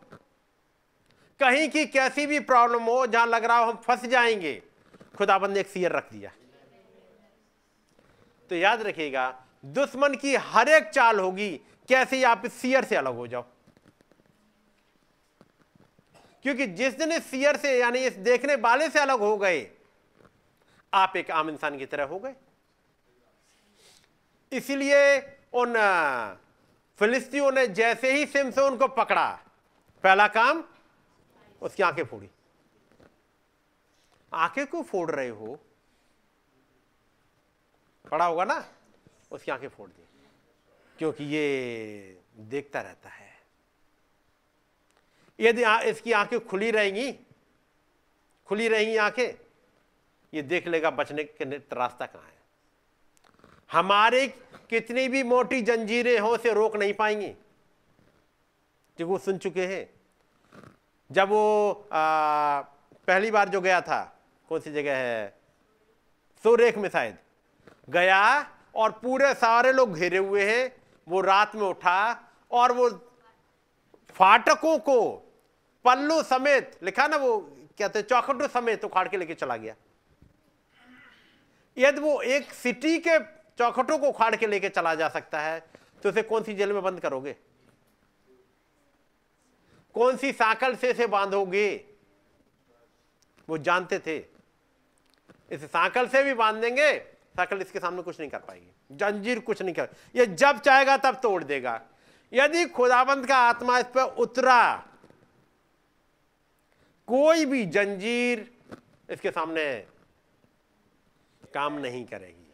कहीं की कैसी भी प्रॉब्लम हो, जहां लग रहा हो हम फंस जाएंगे, खुदाबंद ने एक सीयर रख दिया। तो याद रखिएगा, दुश्मन की हर एक चाल होगी कैसे आप इस सीयर से अलग हो जाओ। क्योंकि जिस दिन इस सीयर से यानी इस देखने वाले से अलग हो गए, आप एक आम इंसान की तरह हो गए। इसलिए उन फिलिस्तीनियों ने जैसे ही सिमसोन को पकड़ा, पहला काम उसकी आंखें फोड़ी। आंखें क्यों फोड़ रहे हो? पड़ा होगा ना, उसकी आंखें फोड़ दी, क्योंकि ये देखता रहता है। यदि इसकी आंखें खुली रहेंगी आंखें, ये देख लेगा बचने के रास्ता कहां है। हमारे कितनी भी मोटी जंजीरें हो, उसे रोक नहीं पाएंगी, क्योंकि वो सुन चुके हैं। जब वो पहली बार जो गया था, कौन सी जगह है, सोरेख में शायद गया, और पूरे सारे लोग घेरे हुए हैं। वो रात में उठा और वो फाटकों को पल्लू समेत, लिखा ना, वो कहते चौखटों समेत उखाड़ के लेके चला गया। यदि वो एक सिटी के चौखटों को उखाड़ के लेके चला जा सकता है, तो उसे कौन सी जेल में बंद करोगे? कौन सी साकल से बांधोगे? वो जानते थे इस साकल से भी बांध देंगे, साकल इसके सामने कुछ नहीं कर पाएगी, जंजीर कुछ नहीं कर, ये जब चाहेगा तब तोड़ देगा। यदि खुदाबंद का आत्मा इस पर उतरा, कोई भी जंजीर इसके सामने काम नहीं करेगी,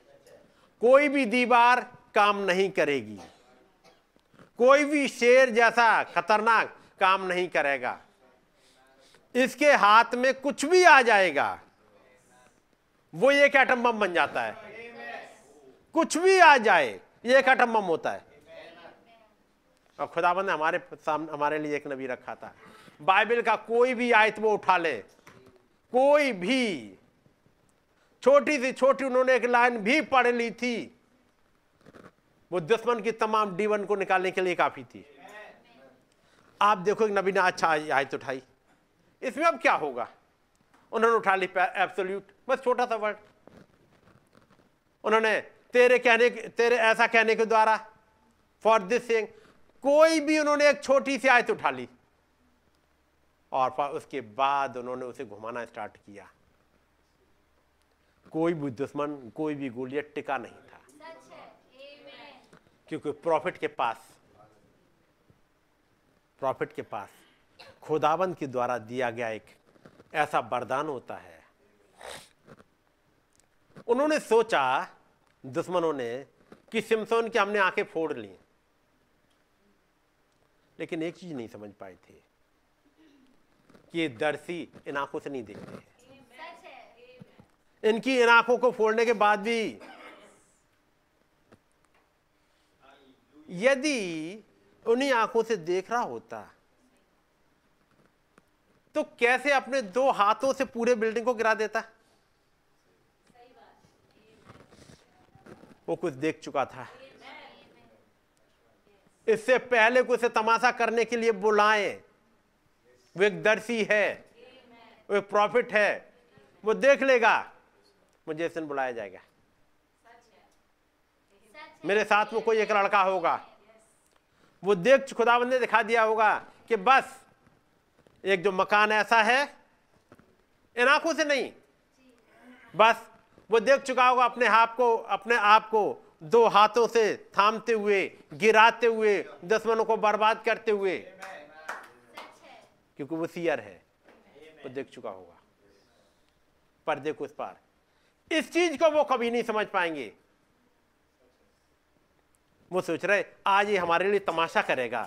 कोई भी दीवार काम नहीं करेगी, कोई भी शेर जैसा खतरनाक काम नहीं करेगा। इसके हाथ में कुछ भी आ जाएगा, वो एक एटम बम बन जाता है। कुछ भी आ जाए, ये एक एटम बम होता है। और खुदाबंद ने हमारे सामने, हमारे लिए एक नबी रखा था। बाइबल का कोई भी आयत वो उठा ले, कोई भी छोटी से छोटी उन्होंने एक लाइन भी पढ़ ली थी, वो दुश्मन की तमाम डीवन को निकालने के लिए काफी थी। आप देखो, एक नबी ने अच्छा आयत उठाई, इसमें अब क्या होगा? उन्होंने उठा ली एब्सोल्यूट, बस छोटा सा वर्ड। उन्होंने तेरे ऐसा कहने के द्वारा, फॉर दिस सेइंग, कोई भी उन्होंने एक छोटी सी आयत उठा ली, और उसके बाद उन्होंने उसे घुमाना स्टार्ट किया। कोई भी दुश्मन, कोई भी गोलियत टिका नहीं था, क्योंकि प्रॉफिट के पास खुदाबंद के द्वारा दिया गया एक ऐसा वरदान होता है। उन्होंने सोचा, दुश्मनों ने, कि सिमसोन की हमने आंखें फोड़ ली, लेकिन एक चीज नहीं समझ पाए थे कि ये दर्शी इन आंखों से नहीं देखते हैं। इनकी इन आंखों को फोड़ने के बाद भी यदि उन्हीं आंखों से देख रहा होता तो कैसे अपने 2 हाथों से पूरे बिल्डिंग को गिरा देता। वो कुछ देख चुका था, इससे पहले को उसे तमाशा करने के लिए बुलाए। वो एक दर्शी है, वो एक प्रॉफिट है, वो देख लेगा मुझे इस दिन बुलाया जाएगा, मेरे साथ में कोई एक लड़का होगा। वो देख खुदावंद ने दिखा दिया होगा कि बस एक जो मकान ऐसा है, इन आंखों से नहीं, बस वो देख चुका होगा अपने आप को 2 हाथों से थामते हुए, गिराते हुए, दुश्मनों को बर्बाद करते हुए, क्योंकि वो सीयर है, वो देख चुका होगा पर्दे को उस पार। इस चीज को वो कभी नहीं समझ पाएंगे। वो सोच रहे आज ये हमारे लिए तमाशा करेगा,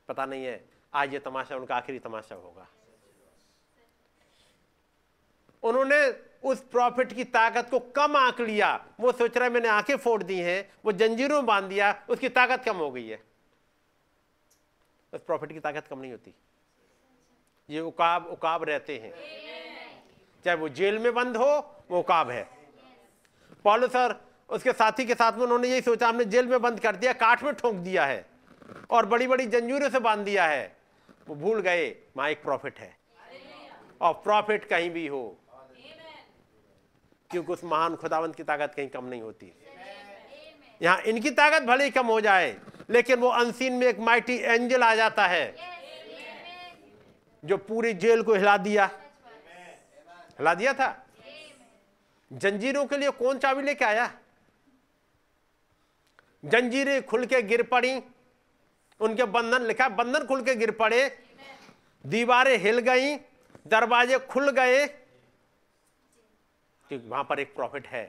पता नहीं है आज ये तमाशा उनका आखिरी तमाशा होगा। उन्होंने उस प्रॉफिट की ताकत को कम आंक लिया। वो सोच रहा है मैंने आंखें फोड़ दी हैं, वो जंजीरों में बांध दिया, उसकी ताकत कम हो गई है। उस प्रॉफिट की ताकत कम नहीं होती। ये उकाब रहते हैं, चाहे वो जेल में बंद हो, वो उकाब है। पौलुस और उसके साथी के साथ में उन्होंने यही सोचा, हमने जेल में बंद कर दिया, काठ में ठोक दिया है और बड़ी बड़ी जंजीरों से बांध दिया है। वो भूल गए वहां एक प्रॉफिट है, और प्रॉफिट कहीं भी हो, क्योंकि उस महान खुदावंत की ताकत कहीं कम नहीं होती। यहां इनकी ताकत भले ही कम हो जाए, लेकिन वो अनसीन में एक माइटी एंजल आ जाता है जो पूरी जेल को हिला दिया था। जंजीरों के लिए कौन चाबी लेके आया? जंजीरें खुल के गिर पड़ी, उनके बंधन, लिखा बंधन खुल के गिर पड़े, दीवारें हिल गई, दरवाजे खुल गए, क्योंकि वहां पर एक प्रॉफिट है।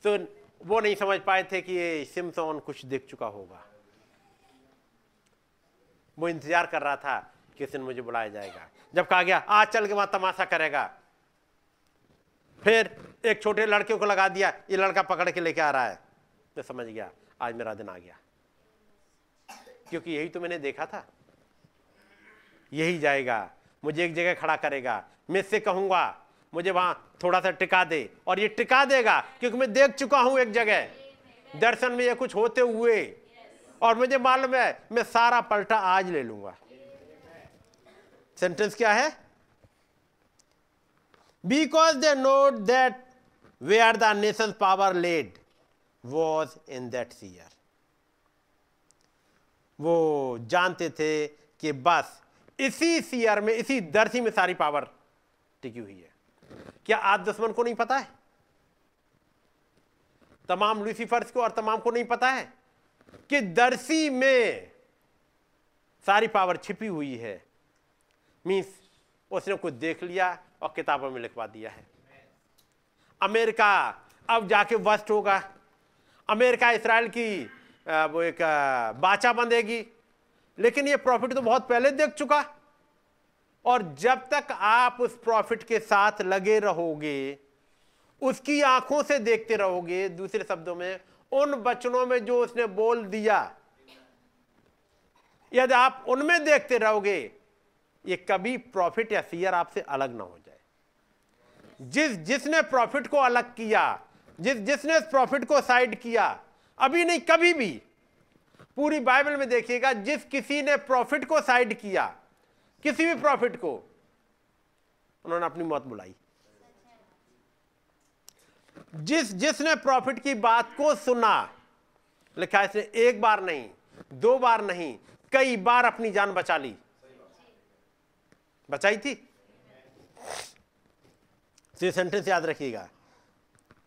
तो वो नहीं समझ पाए थे कि ये सिमसोन कुछ देख चुका होगा। वो इंतजार कर रहा था किस दिन मुझे बुलाया जाएगा। जब कहा गया आज चल के वहां तमाशा करेगा, फिर एक छोटे लड़के को लगा दिया, ये लड़का पकड़ के लेके आ रहा है, तो समझ गया आज मेरा दिन आ गया, क्योंकि यही तो मैंने देखा था। यही जाएगा, मुझे एक जगह खड़ा करेगा, मैं इससे कहूंगा मुझे वहां थोड़ा सा टिका दे, और ये टिका देगा, क्योंकि मैं देख चुका हूं एक जगह दर्शन में ये कुछ होते हुए, और मुझे मालूम है मैं सारा पलटा आज ले लूंगा। सेंटेंस क्या है? Because they know that where the nation's power laid was in that seer. वो जानते थे कि बस इसी सीयर में, इसी दर्शी में सारी पावर टिकी हुई है। क्या आज दुश्मन को नहीं पता है? तमाम लूसीफर्स को और तमाम को नहीं पता है कि दर्शी में सारी पावर छिपी हुई है। मीन्स उसने कुछ देख लिया और किताबों में लिखवा दिया है। अमेरिका अब जाके वस्ट होगा, अमेरिका इस्राएल की वो एक बाचा बंधेगी, लेकिन ये प्रॉफिट तो बहुत पहले देख चुका। और जब तक आप उस प्रॉफिट के साथ लगे रहोगे, उसकी आंखों से देखते रहोगे, दूसरे शब्दों में उन वचनों में जो उसने बोल दिया, यदि आप उनमें देखते रहोगे, ये कभी प्रॉफिट या सीयर आपसे अलग ना हो जाए। जिसने प्रॉफिट को अलग किया, जिसने प्रॉफिट को साइड किया, अभी नहीं कभी भी, पूरी बाइबल में देखिएगा, जिस किसी ने प्रॉफिट को साइड किया, किसी भी प्रॉफिट को, उन्होंने अपनी मौत बुलाई। जिसने प्रॉफिट की बात को सुना, लिखा है इसने एक बार नहीं, 2 बार नहीं, कई बार अपनी जान बचा ली, बचाई थी। तो ये सेंटेंस याद रखिएगा,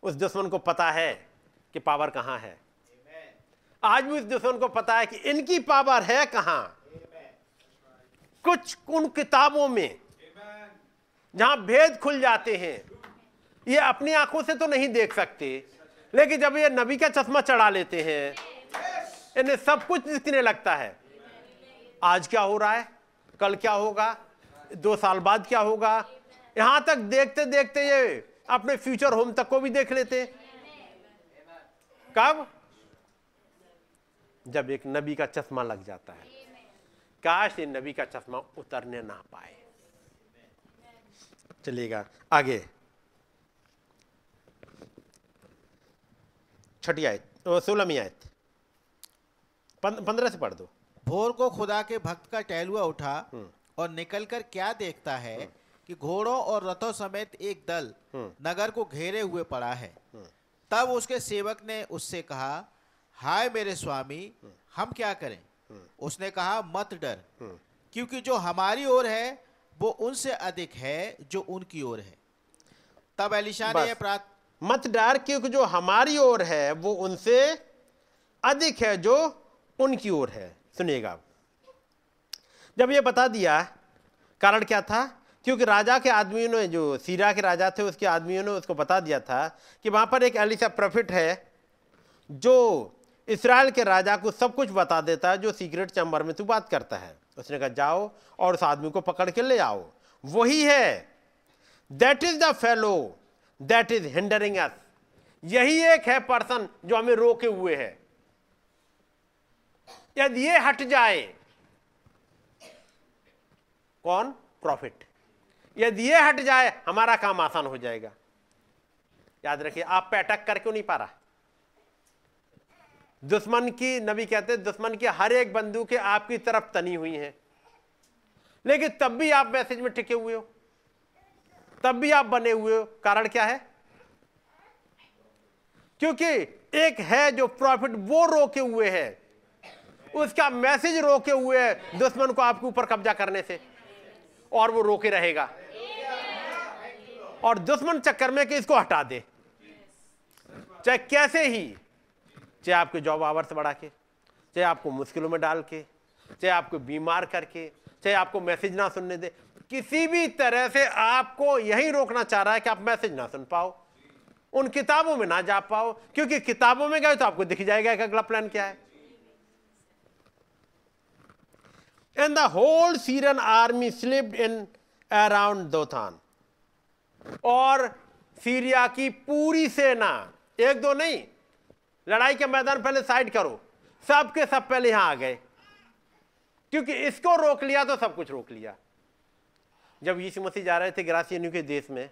उस दुश्मन को पता है कि पावर कहां है। आज भी उस दुश्मन को पता है कि इनकी पावर है कहां। कुछ उन किताबों में जहां भेद खुल जाते हैं, ये अपनी आंखों से तो नहीं देख सकते, लेकिन जब ये नबी का चश्मा चढ़ा लेते हैं, इन्हें सब कुछ दिखने लगता है। आज क्या हो रहा है, कल क्या होगा, 2 साल बाद क्या होगा, यहां तक देखते देखते ये अपने फ्यूचर होम तक को भी देख लेते। कब? जब एक नबी का चश्मा लग जाता है। काश ये नबी का चश्मा उतरने ना पाए। चलिएगा आगे, 6 आयत, 16वीं आयत, 15 से पढ़ दो। भोर को खुदा के भक्त का टहलुआ उठा और निकलकर क्या देखता है कि घोड़ों और रथों समेत एक दल नगर को घेरे हुए पड़ा है। तब उसके सेवक ने उससे कहा, हाय मेरे स्वामी, हम क्या करें? उसने कहा, मत डर, क्योंकि जो हमारी ओर है वो उनसे अधिक है जो उनकी ओर है। तब एलीशा ने मत डर, क्योंकि जो हमारी ओर है वो उनसे अधिक है जो उनकी ओर है। सुनिएगा, जब ये बता दिया, कारण क्या था? क्योंकि राजा के आदमियों ने, जो सीरिया के राजा थे उसके आदमियों ने उसको बता दिया था कि वहां पर एक एलीशा प्रॉफिट है जो इस्राएल के राजा को सब कुछ बता देता है, जो सीक्रेट चैम्बर में तू बात करता है। उसने कहा, जाओ और उस आदमी को पकड़ के ले आओ। वही है, that is the fellow that is hindering us. यही एक है पर्सन जो हमें रोके हुए है। यदि ये हट जाए, कौन? प्रॉफिट। यदि ये हट जाए, हमारा काम आसान हो जाएगा। याद रखिए, आप पे अटैक कर क्यों नहीं पा रहा? दुश्मन की, नबी कहते हैं, दुश्मन की हर एक बंदूकें आपकी तरफ तनी हुई हैं, लेकिन तब भी आप मैसेज में टिके हुए हो, तब भी आप बने हुए हो। कारण क्या है? क्योंकि एक है जो प्रॉफिट, वो रोके हुए है, उसका मैसेज रोके हुए है दुश्मन को आपके ऊपर कब्जा करने से, और वो रोके रहेगा। और दुश्मन चक्कर में कि इसको हटा दे, चाहे कैसे ही, चाहे आपके जॉब आवर्स बढ़ा के, चाहे आपको मुश्किलों में डाल के, चाहे आपको बीमार करके, चाहे आपको मैसेज ना सुनने दे, किसी भी तरह से आपको यही रोकना चाह रहा है कि आप मैसेज ना सुन पाओ, उन किताबों में ना जा पाओ। क्योंकि किताबों में गए तो आपको दिख जाएगा कि अगला प्लान क्या है। And the whole Syrian army slipped in around Dothan. और सीरिया की पूरी सेना, एक दो नहीं, लड़ाई के मैदान पहले साइड करो, सब के सब पहले यहां आ गए, क्योंकि इसको रोक लिया तो सब कुछ रोक लिया। जब यीशु मसीह जा रहे थे गेरासेनियों के देश में,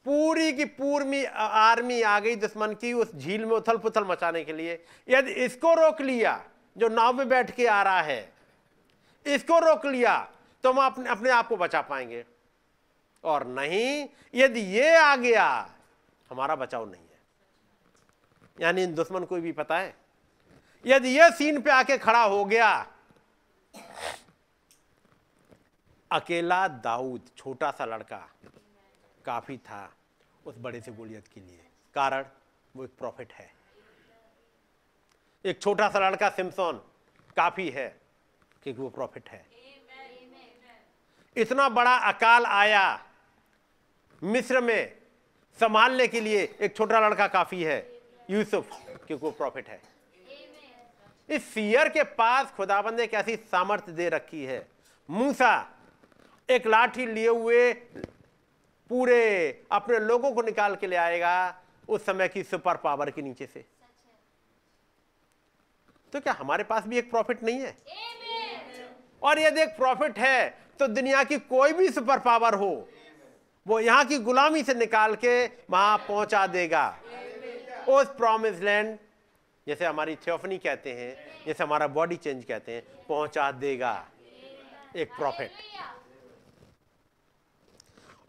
पूरी की पूरी आर्मी आ गई दुश्मन की उस झील में उथल पुथल मचाने के लिए। यदि इसको रोक लिया, जो नाव में बैठ के आ रहा है, इसको रोक लिया, तो हम अपने आप को बचा पाएंगे। और नहीं, यदि ये आ गया, हमारा बचाव नहीं है। यानी इन दुश्मन को भी पता है, यदि ये सीन पे आके खड़ा हो गया, अकेला दाऊद, छोटा सा लड़का, काफी था उस बड़े से गोलियत के लिए। कारण वो एक प्रॉफिट है। एक छोटा सा लड़का सिमसोन काफी है क्योंकि वो प्रॉफिट है। इतना बड़ा अकाल आया मिस्र में, संभालने के लिए एक छोटा लड़का काफी है, यूसुफ, क्योंकि वो प्रॉफिट है। इस फियर के पास खुदाबंद ने कैसी सामर्थ्य दे रखी है। मूसा एक लाठी लिए हुए पूरे अपने लोगों को निकाल के ले आएगा उस समय की सुपर पावर के नीचे से। तो क्या हमारे पास भी एक प्रॉफिट नहीं है? और यदि एक प्रॉफिट है तो दुनिया की कोई भी सुपर पावर हो, वो यहां की गुलामी से निकाल के वहां पहुंचा देगा उस प्रॉमिस लैंड, जैसे हमारी थियोफनी कहते हैं, जैसे हमारा बॉडी चेंज कहते हैं, पहुंचा देगा एक प्रॉफिट।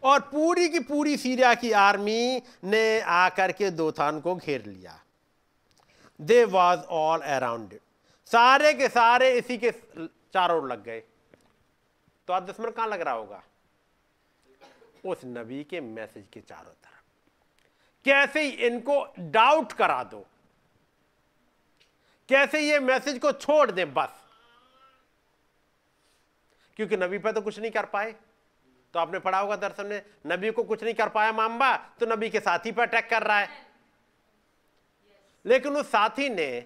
और पूरी की पूरी सीरिया की आर्मी ने आकर के दोथान को घेर लिया। दे वॉज ऑल अराउंड इट, सारे के सारे इसी के चारों ओर लग गए। तो आज दुश्मन कहां लग रहा होगा? उस नबी के मैसेज के चारों तरफ। कैसे ही इनको डाउट करा दो, कैसे ये मैसेज को छोड़ दे बस, क्योंकि नबी पे तो कुछ नहीं कर पाए। तो आपने पढ़ा होगा दर्शन में, नबी को कुछ नहीं कर पाया मामबा, तो नबी के साथी पर अटैक कर रहा है। लेकिन उस साथी ने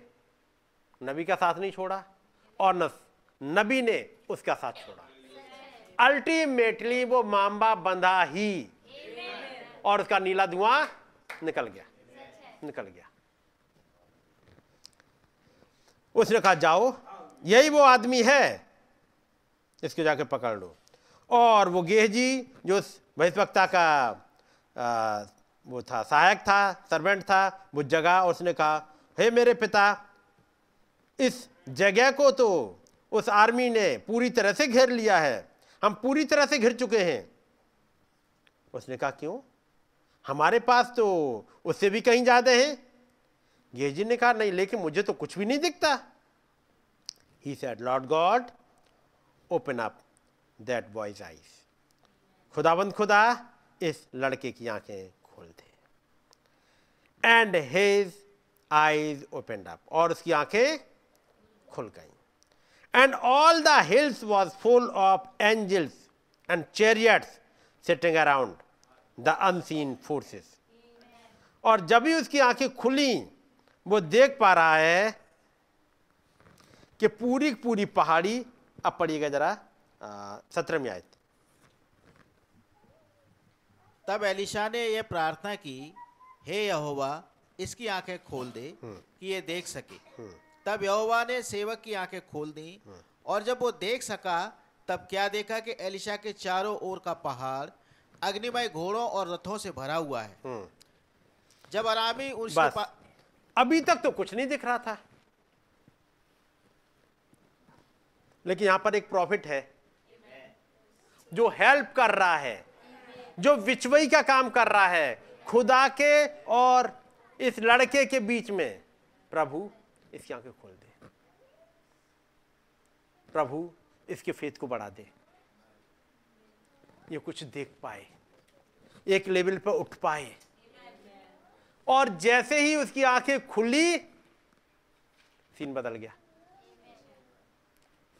नबी का साथ नहीं छोड़ा और न नबी ने उसका साथ छोड़ा। अल्टीमेटली वो मांबा बंधा ही और उसका नीला धुआं निकल गया। उसने कहा जाओ, यही वो आदमी है, इसको जाके पकड़ लो। और वो गेहजी जो उस भविष्यवक्ता का वो था, सहायक था, सर्वेंट था, वो जगह, उसने कहा हे मेरे पिता, इस जगह को तो उस आर्मी ने पूरी तरह से घेर लिया है, हम पूरी तरह से घिर चुके हैं। उसने कहा क्यों, हमारे पास तो उससे भी कहीं ज्यादा है। गेहजी ने कहा नहीं, लेकिन मुझे तो कुछ भी नहीं दिखता। He said, Lord God, open up that boy's eyes. खुदावंद खुदा इस लड़के की आंखें खोल दे। And his eyes opened up. और उसकी आंखें खुल गई। And all the hills was full of angels and chariots sitting around the unseen forces. और जब भी उसकी आंखें खुली, वो देख पा रहा है कि पूरी पूरी पहाड़ी, अब पढ़िएगा जरा 17वीं आयत। तब एलीशा ने यह प्रार्थना की, हे यहोवा इसकी आंखें खोल दे कि ये देख सके। तब यहोवा ने सेवक की आंखें खोल दी, और जब वो देख सका तब क्या देखा कि एलीशा के चारों ओर का पहाड़ अग्निमय घोड़ों और रथों से भरा हुआ है। जब अरामी उसके अभी तक तो कुछ नहीं दिख रहा था, लेकिन यहां पर एक प्रॉफिट है जो हेल्प कर रहा है, जो विचवई का काम कर रहा है खुदा के और इस लड़के के बीच में। प्रभु इसकी आंखें खोल दे, प्रभु इसके फेथ को बढ़ा दे, ये कुछ देख पाए, एक लेवल पर उठ पाए। और जैसे ही उसकी आंखें खुली, सीन बदल गया।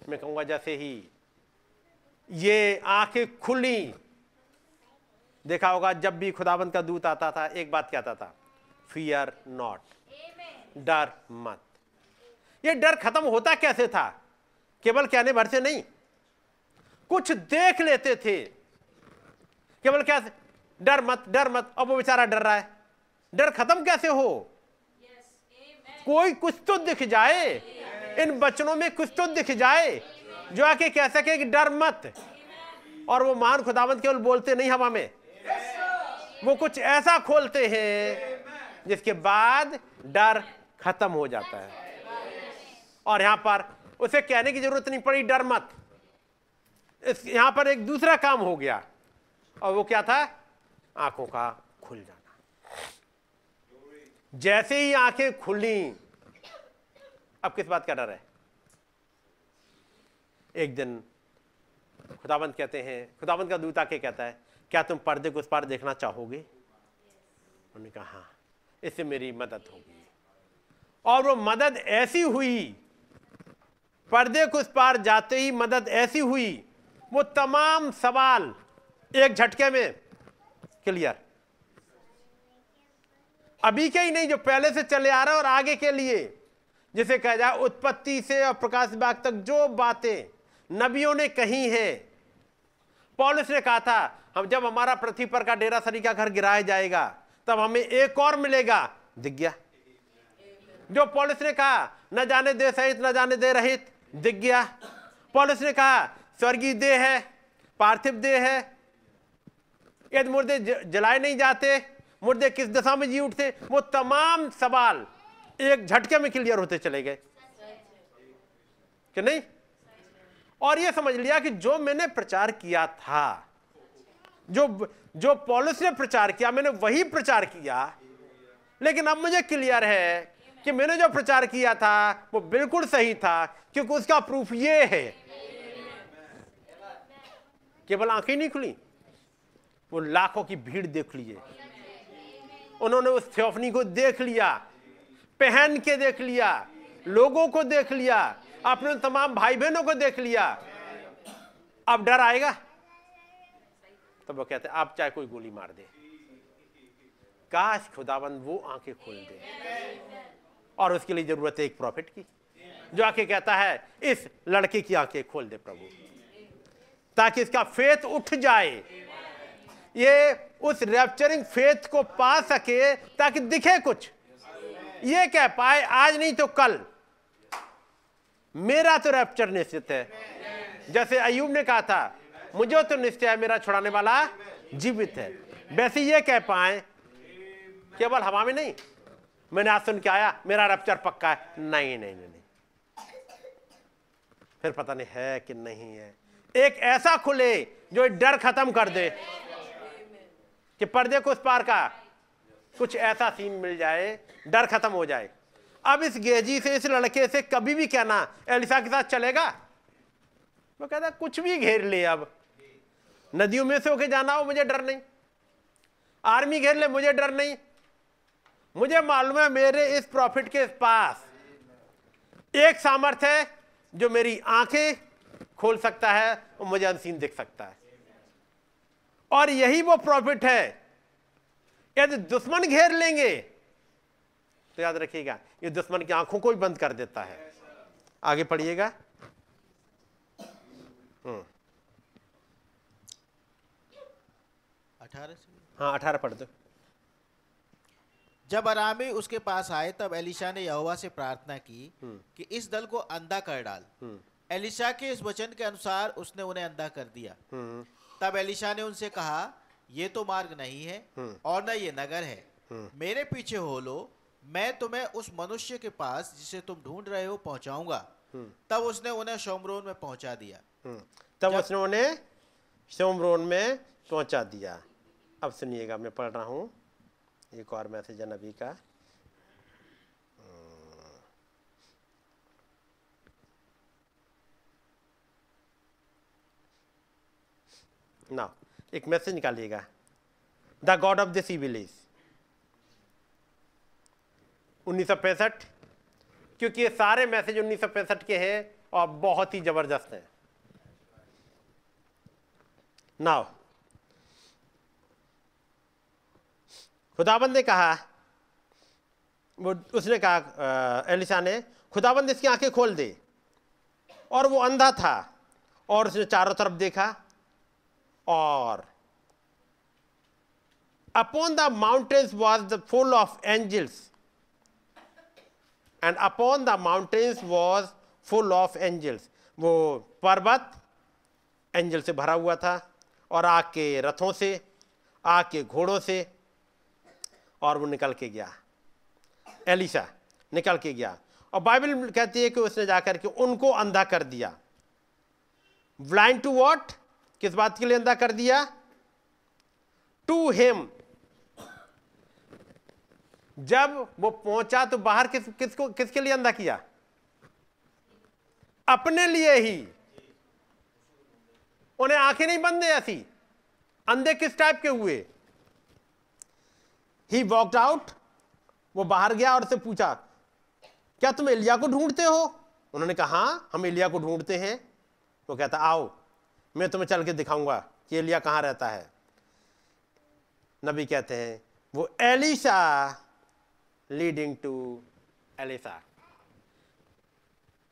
मैं कहूंगा जैसे ही ये आंखें खुली, देखा होगा जब भी खुदावंद का दूत आता था एक बात कहता था, फियर नॉट, डर मत। ये डर खत्म होता कैसे था? केवल कहने भर से नहीं, कुछ देख लेते थे। केवल क्या, डर मत डर मत, अब वो बेचारा डर रहा है, डर खत्म कैसे हो? कोई कुछ तो दिख जाए, इन बचनों में कुछ तो दिख जाए जो आके कह सके कि डर मत। और वो महान खुदावंद केवल बोलते नहीं हवा में, वो कुछ ऐसा खोलते हैं जिसके बाद डर खत्म हो जाता है। और यहां पर उसे कहने की जरूरत नहीं पड़ी डर मत। यहां पर एक दूसरा काम हो गया, और वो क्या था? आंखों का खुल जाना। जैसे ही आंखें खुली, अब किस बात का डर है? एक दिन खुदावंद कहते हैं, खुदावंद का दूत आके कहता है, क्या तुम पर्दे को उस पार देखना चाहोगे? उन्होंने कहा हाँ, इससे मेरी मदद होगी। और वो मदद ऐसी हुई, पर्दे को उस पार जाते ही मदद ऐसी हुई, वो तमाम सवाल एक झटके में क्लियर। अभी के ही नहीं, जो पहले से चले आ रहा है और आगे के लिए, जिसे कहा जाए उत्पत्ति से और प्रकाश बाग तक जो बातें नबियों ने कही हैं। पौलुस ने कहा था, हम जब हमारा पृथ्वी पर का डेरा सरी का घर गिराया जाएगा तब हमें एक और मिलेगा, दिख गया। जो पौलुस ने कहा न जाने दे सहित न जाने दे रहित, दिख गया। पौलुस ने कहा स्वर्गीय देह है, पार्थिव देह है, यदि मुर्दे जलाए नहीं जाते, मुर्दे किस दशा में जी उठते, वो तमाम सवाल एक झटके में क्लियर होते चले गए कि नहीं। और ये समझ लिया कि जो मैंने प्रचार किया था, जो पौलुस ने प्रचार किया, मैंने वही प्रचार किया। लेकिन अब मुझे क्लियर है कि मैंने जो प्रचार किया था वो बिल्कुल सही था, क्योंकि उसका प्रूफ ये है। केवल आंखें नहीं खुली, वो लाखों की भीड़ देख लिए, उन्होंने उस थियोफनी को देख लिया, पहन के देख लिया, लोगों को देख लिया, अपने तमाम भाई बहनों को देख लिया। अब डर आएगा? तब वो कहते हैं आप चाहे कोई गोली मार दे, काश खुदाबंद वो आंखें खोल दे। और उसके लिए जरूरत है एक प्रॉफिट की, जो आके कहता है इस लड़के की आंखें खोल दे प्रभु। ताकि इसका फेथ उठ जाए, ये उस रैप्चरिंग फेथ को पा सके ताकि दिखे कुछ, ये कह पाए आज नहीं तो कल मेरा तो रैप्चर निश्चित है। जैसे अय्यूब ने कहा था मुझे तो निश्चय है मेरा छुड़ाने वाला जीवित है, वैसे ये कह पाए केवल हवा में नहीं, मैंने आज सुन के आया मेरा रैप्चर पक्का है, नहीं नहीं नहीं, नहीं। फिर पता नहीं है कि नहीं है। एक ऐसा खुले जो डर खत्म कर दे कि पर्दे को उस पार का कुछ ऐसा सीन मिल जाए, डर खत्म हो जाए। अब इस गेजी से, इस लड़के से कभी भी कहना एलिशा के साथ चलेगा, वो कहता कुछ भी घेर ले, अब नदियों में से होके जाना हो मुझे डर नहीं, आर्मी घेर ले मुझे डर नहीं, मुझे मालूम है मेरे इस प्रॉफिट के पास एक सामर्थ्य है जो मेरी आंखें खोल सकता है और मुझे अनसीन दिख सकता है, और यही वो प्रॉफिट है। यदि दुश्मन घेर लेंगे तो याद रखिएगा ये दुश्मन की आंखों को भी बंद कर देता है। आगे पढ़िएगा। 18 हाँ 18 पढ़ दो। जब अरामी उसके पास आए तब एलिशा ने यहोवा से प्रार्थना की कि इस दल को अंधा कर डाल। एलिशा के इस वचन के अनुसार उसने उन्हें अंधा कर दिया। तब एलिशा ने उनसे कहा ये तो मार्ग नहीं है और न ये नगर है, मेरे पीछे हो लो, मैं तुम्हें उस मनुष्य के पास जिसे तुम ढूंढ रहे हो पहुंचाऊंगा। तब उसने उन्हें शोमरोन में पहुंचा दिया। तब उसने उन्हें शोमरोन में पहुंचा दिया। अब सुनिएगा, मैं पढ़ रहा हूं एक और मैसेज है नबी का। ना एक मैसेज निकालिएगा, the god of this evil is 1965, क्योंकि ये सारे मैसेज 1965 के हैं और बहुत ही जबरदस्त हैं। नाउ खुदाबंद ने कहा, वो उसने कहा एलिशा ने, खुदाबंद इसकी आंखें खोल दे, और वो अंधा था और उसने चारों तरफ देखा, और upon the mountains was the full of angels, and upon the mountains was full of angels, वो पर्वत एंजल से भरा हुआ था, और आग के रथों से, आग के घोड़ों से। और वो निकल के गया, एलिशा निकल के गया, और बाइबल कहती है कि उसने जाकर के उनको अंधा कर दिया। ब्लाइंड टू व्हाट, किस बात के लिए अंधा कर दिया? To him. जब वो पहुंचा तो बाहर किसके लिए अंधा किया? अपने लिए ही। उन्हें आंखें नहीं बंद है ऐसी, अंधे किस टाइप के हुए? ही वॉकड आउट, वो बाहर गया और उससे पूछा क्या तुम एलिया को ढूंढते हो? उन्होंने कहा हाँ हम एलिया को ढूंढते हैं। वो कहता आओ मैं तुम्हें चल के दिखाऊंगा कि एलिया कहां रहता है। नबी कहते हैं वो एलिशा लीडिंग टू एलिशा।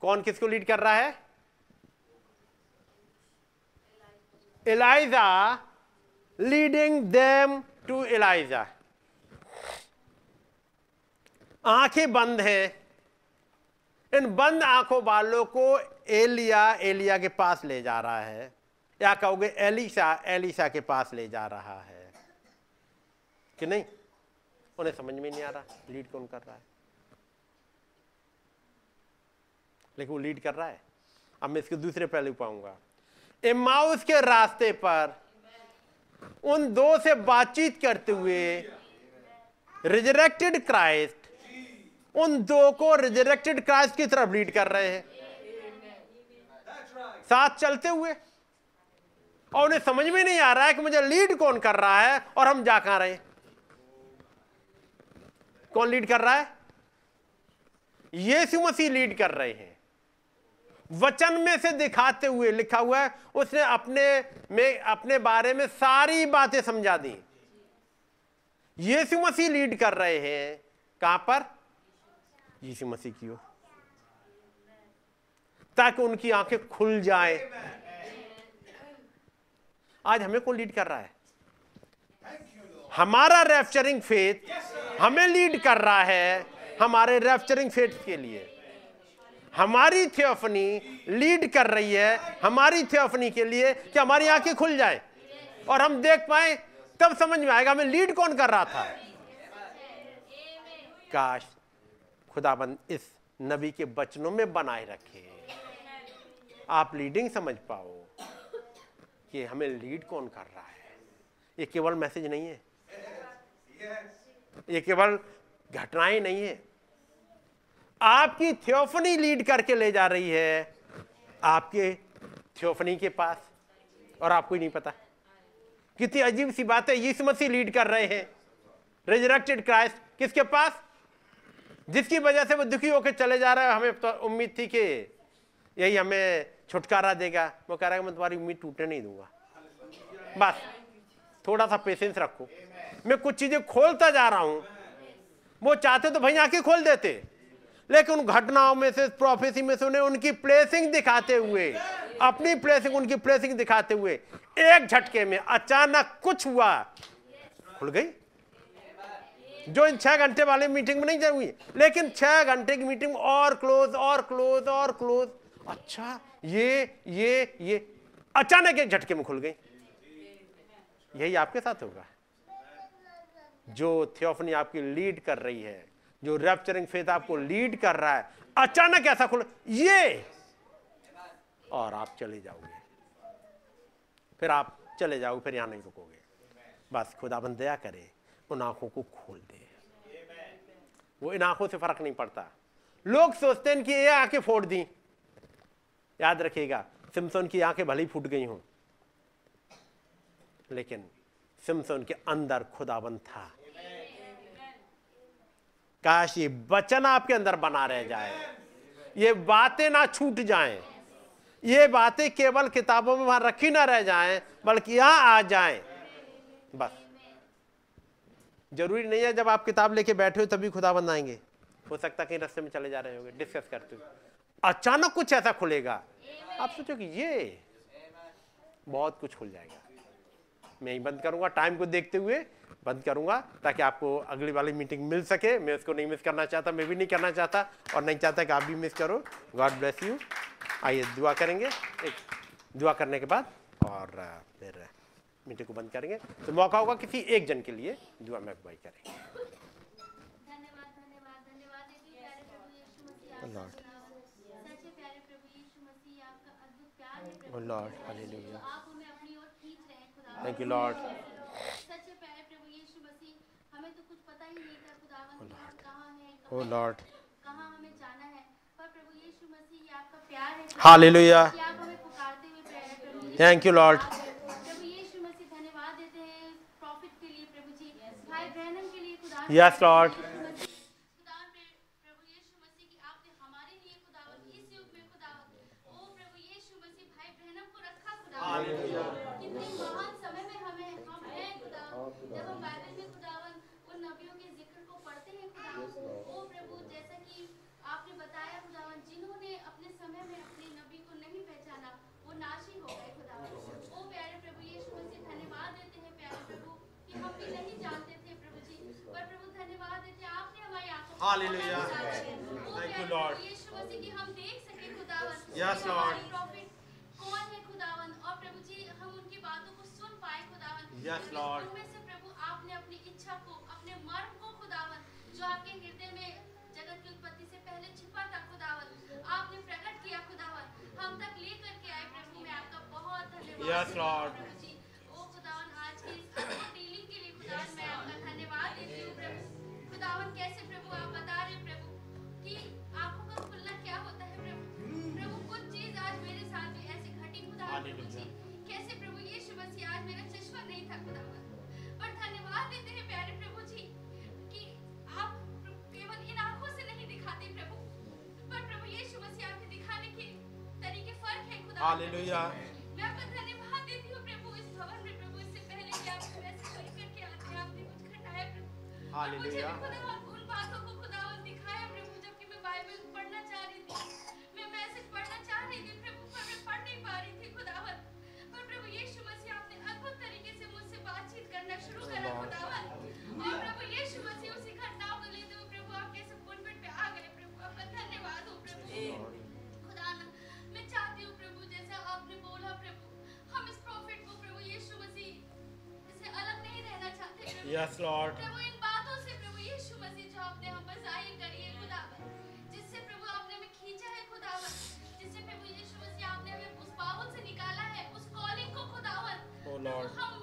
कौन किसको लीड कर रहा है? Elijah leading them to Elijah. आंखें बंद हैं, इन बंद आंखों वालों को एलिया के पास ले जा रहा है, या कहोगे एलिशा के पास ले जा रहा है कि नहीं? उन्हें समझ में नहीं आ रहा लीड कौन कर रहा है, लेकिन वो लीड कर रहा है। अब मैं इसके दूसरे पहलू पाऊंगा। एम्माउस के रास्ते पर उन दो से बातचीत करते हुए रिजरेक्टेड क्राइस्ट उन दो को रिजरेक्टेड क्राइस्ट की तरफ लीड कर रहे हैं, साथ चलते हुए, और उन्हें समझ में नहीं आ रहा है कि मुझे लीड कौन कर रहा है और हम जा कहां रहे हैं। कौन लीड कर रहा है? यीशु मसीह लीड कर रहे हैं। वचन में से दिखाते हुए लिखा हुआ है, उसने अपने बारे में सारी बातें समझा दी। यीशु मसीह लीड कर रहे हैं कहां पर? यीशु मसीह की ओर, ताकि उनकी आंखें खुल जाए। आज हमें कौन लीड कर रहा है? हमारा रैप्चरिंग फेथ हमें लीड कर रहा है हमारे रैप्चरिंग फेथ के लिए। हमारी थियोफनी लीड कर रही है हमारी थियोफनी के लिए कि हमारी आंखें खुल जाए और हम देख पाए, तब समझ में आएगा हमें लीड कौन कर रहा था। काश खुदाबंद इस नबी के वचनों में बनाए रखे, आप लीडिंग समझ पाओ कि हमें लीड कौन कर रहा है। ये केवल मैसेज नहीं है, ये केवल घटनाएं नहीं है, आपकी थियोफनी लीड करके ले जा रही है आपके थियोफनी के पास, और आपको ही नहीं पता। कितनी अजीब सी बात है, यीशु मसीह लीड कर रहे हैं रिजरेक्टेड क्राइस्ट किसके पास? जिसकी वजह से वो दुखी होकर चले जा रहा है। हमें तो उम्मीद थी कि यही हमें छुटकारा देगा, वो कह रहा है मैं तुम्हारी उम्मीद टूटने नहीं दूंगा, बस थोड़ा सा पेशेंस रखो, मैं कुछ चीजें खोलता जा रहा हूं। वो चाहते तो भाई आंखें खोल देते, लेकिन उन घटनाओं में से, प्रोफेसी में से उन्हें उनकी प्लेसिंग दिखाते हुए, अपनी प्लेसिंग, उनकी प्लेसिंग दिखाते हुए एक झटके में अचानक कुछ हुआ, खुल गई। जो इन 6 घंटे वाले मीटिंग में नहीं हुई, लेकिन 6 घंटे की मीटिंग और क्लोज और क्लोज और क्लोज। अच्छा ये अचानक एक झटके में खुल गई। यही आपके साथ होगा। जो थियोफनी आपकी लीड कर रही है, जो रैप्चरिंग फेथ आपको लीड कर रहा है, अचानक ऐसा खुल ये, और आप चले जाओगे, फिर आप चले जाओगे, फिर यहां नहीं रुकोगे। बस खुदाबंद दया करे, उन आंखों को खोल दे। वो इन आंखों से फर्क नहीं पड़ता। लोग सोचते हैं कि ये आंखें फोड़ दी। याद रखिएगा, सिमसोन की आंखें भले ही फूट गई हों, लेकिन सिमसोन के अंदर खुदाबंद था। काश ये वचन आपके अंदर बना रह जाए, ये बातें ना छूट जाएं, ये बातें केवल किताबों में वहां रखी ना रह जाएं, बल्कि यहां आ जाएं। बस जरूरी नहीं है जब आप किताब लेके बैठे हो तभी खुदाबंद आएंगे। हो सकता है कहीं रास्ते में चले जा रहे होंगे, डिस्कस करते हुए अचानक कुछ ऐसा खुलेगा, आप सोचो कि ये बहुत कुछ खुल जाएगा। मैं ही बंद करूंगा, टाइम को देखते हुए बंद करूंगा, ताकि आपको अगली वाली मीटिंग मिल सके। मैं उसको नहीं मिस करना चाहता, मैं भी नहीं करना चाहता, और नहीं चाहता कि आप भी मिस करो। God bless you. आइए दुआ करेंगे, एक दुआ करने के बाद और फिर मीटिंग को बंद करेंगे। तो मौका होगा किसी एक जन के लिए दुआ में अगुवाई करेंगे। Lord hallelujah, thank you Lord. सच्चे प्यारे प्रभु यीशु मसीह, हमें तो कुछ पता ही नहीं था खुदावन कि हम कहाँ हैं, ओ लॉर्ड, कहाँ हमें जाना है, पर प्रभु यीशु मसीह ये आपका प्यार है। हालेलुया, कि आप हमें पुकारते हुए प्यारे प्रभु यीशु, थैंक यू लॉर्ड। प्रभु यीशु मसीह धन्यवाद देते हैं प्रॉफिट के लिए प्रभु जी, भाई ब्रैनम के लिए खुदा। यस लॉर्ड, कितने महान समय में हम हैं खुदावन, जब हम बाइबल में खुदावन उन नबियों के जिक्र को पढ़ते हैं खुदावन, ओ प्रभु जैसा कि आपने बताया खुदावन, जिन्होंने अपने समय में अपने नबी को नहीं पहचाना वो नाशी हो गए खुदावन। ओ प्यारे प्रभु यीशु मसीह धन्यवाद देते हैं प्यारे प्रभु कि हम भी नहीं जानते थे प्रभु जी, पर प्रभु धन्यवाद देते हैं आपने हमारी आंखों को हालेलुया, थैंक यू लॉर्ड, यीशु मसीह कि हम देख सके खुदावन यस लॉर्ड, प्रॉफिट कौन है खुदावन, और प्रभु जी हम उनकी बातों को सुन पाए खुदावन। यस लॉर्ड, उनमें से प्रभु आपने अपनी इच्छा को, अपने मर्म को खुदावन, जो आपके हृदय में जगत की उत्पत्ति से पहले छिपा था खुदावन, आपने प्रकट किया खुदावन, हम तक लेकर के आए प्रभु। मैं आपका बहुत धन्यवाद यस लॉर्ड, प्रभु जी। ओ खुदावन आज की इस डीलिंग के लिए खुदावन मैं आपका धन्यवाद देती हूँ प्रभु। खुदावन कैसे प्रभु आप बता रहे प्रभु कि आंखों का खुलना क्या होता है प्रभु। प्रभु कुछ चीज आज मेरे साथ भी ऐसे घटी खुदावन प्रभु जी, कैसे प्रभु यीशु मसीह आज मेरा चश्मा नहीं था खुदावन, पर धन्यवाद देते हैं प्यारे प्रभु जी कि आप केवल इन आंखों से नहीं दिखाते प्रभु, पर प्रभु यीशु मसीह आपके दिखाने के तरीके फर्क है खुदावन। हालेलुया, मैं आपका धन्यवाद देती हूँ प्रभु इस भवन में प्रभु, इससे पहले कि आप मैसेज करके आते हैं आपने कुछ घटाया प्रभु, और मुझे भी खुदावन उन बातों को खुदावन दिखाया प्रभु, जबकि मैं बाइबल पढ़ना चाह रही थी, मैं मैसेज पढ़ना चाह रही थी प्रभु, पर मैं पढ़ नहीं पा रही थी खुदावन, पर प्रभु यीशु मसीह आपने शुरू करा खुदावन, और प्रभु यीशु मसीह उसी घटनाओं को लेते हुए प्रभु आपके इस पुलपिट पे आ गए प्रभु, आपका धन्यवाद हो प्रभु। खुदा मैं चाहती हूँ प्रभु जैसा आपने बोला प्रभु, हम इस प्रॉफिट को प्रभु यीशु मसीह इससे अलग नहीं रहना चाहते प्रभु। Yes Lord. प्रभु इन बातों से प्रभु यीशु मसीह जो आपने हम पर जाहिर करी है खुदावन, जिससे प्रभु आपने हमें खींचा है खुदावन, जिससे प्रभु यीशु मसीह आपने हमें उस पावल से निकाला है, उस कॉलिंग को खुदावन हम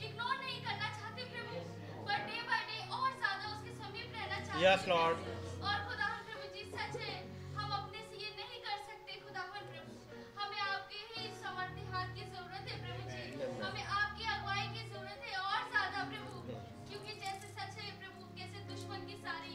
इग्नोर नहीं करना चाहते प्रभु, पर डे बाय डे और ज्यादा उसके समीप रहना चाहते हैं। Yes Lord. और खुदावन प्रभु जी सच है, हम अपने से ये नहीं कर सकते खुदावन प्रभु, हमें आपके ही समर्थी हाथ की जरूरत है प्रभु जी, हमें आपकी अगुवाई की जरूरत है और ज्यादा प्रभु, क्योंकि जैसे सच है प्रभु, कैसे दुश्मन की सारी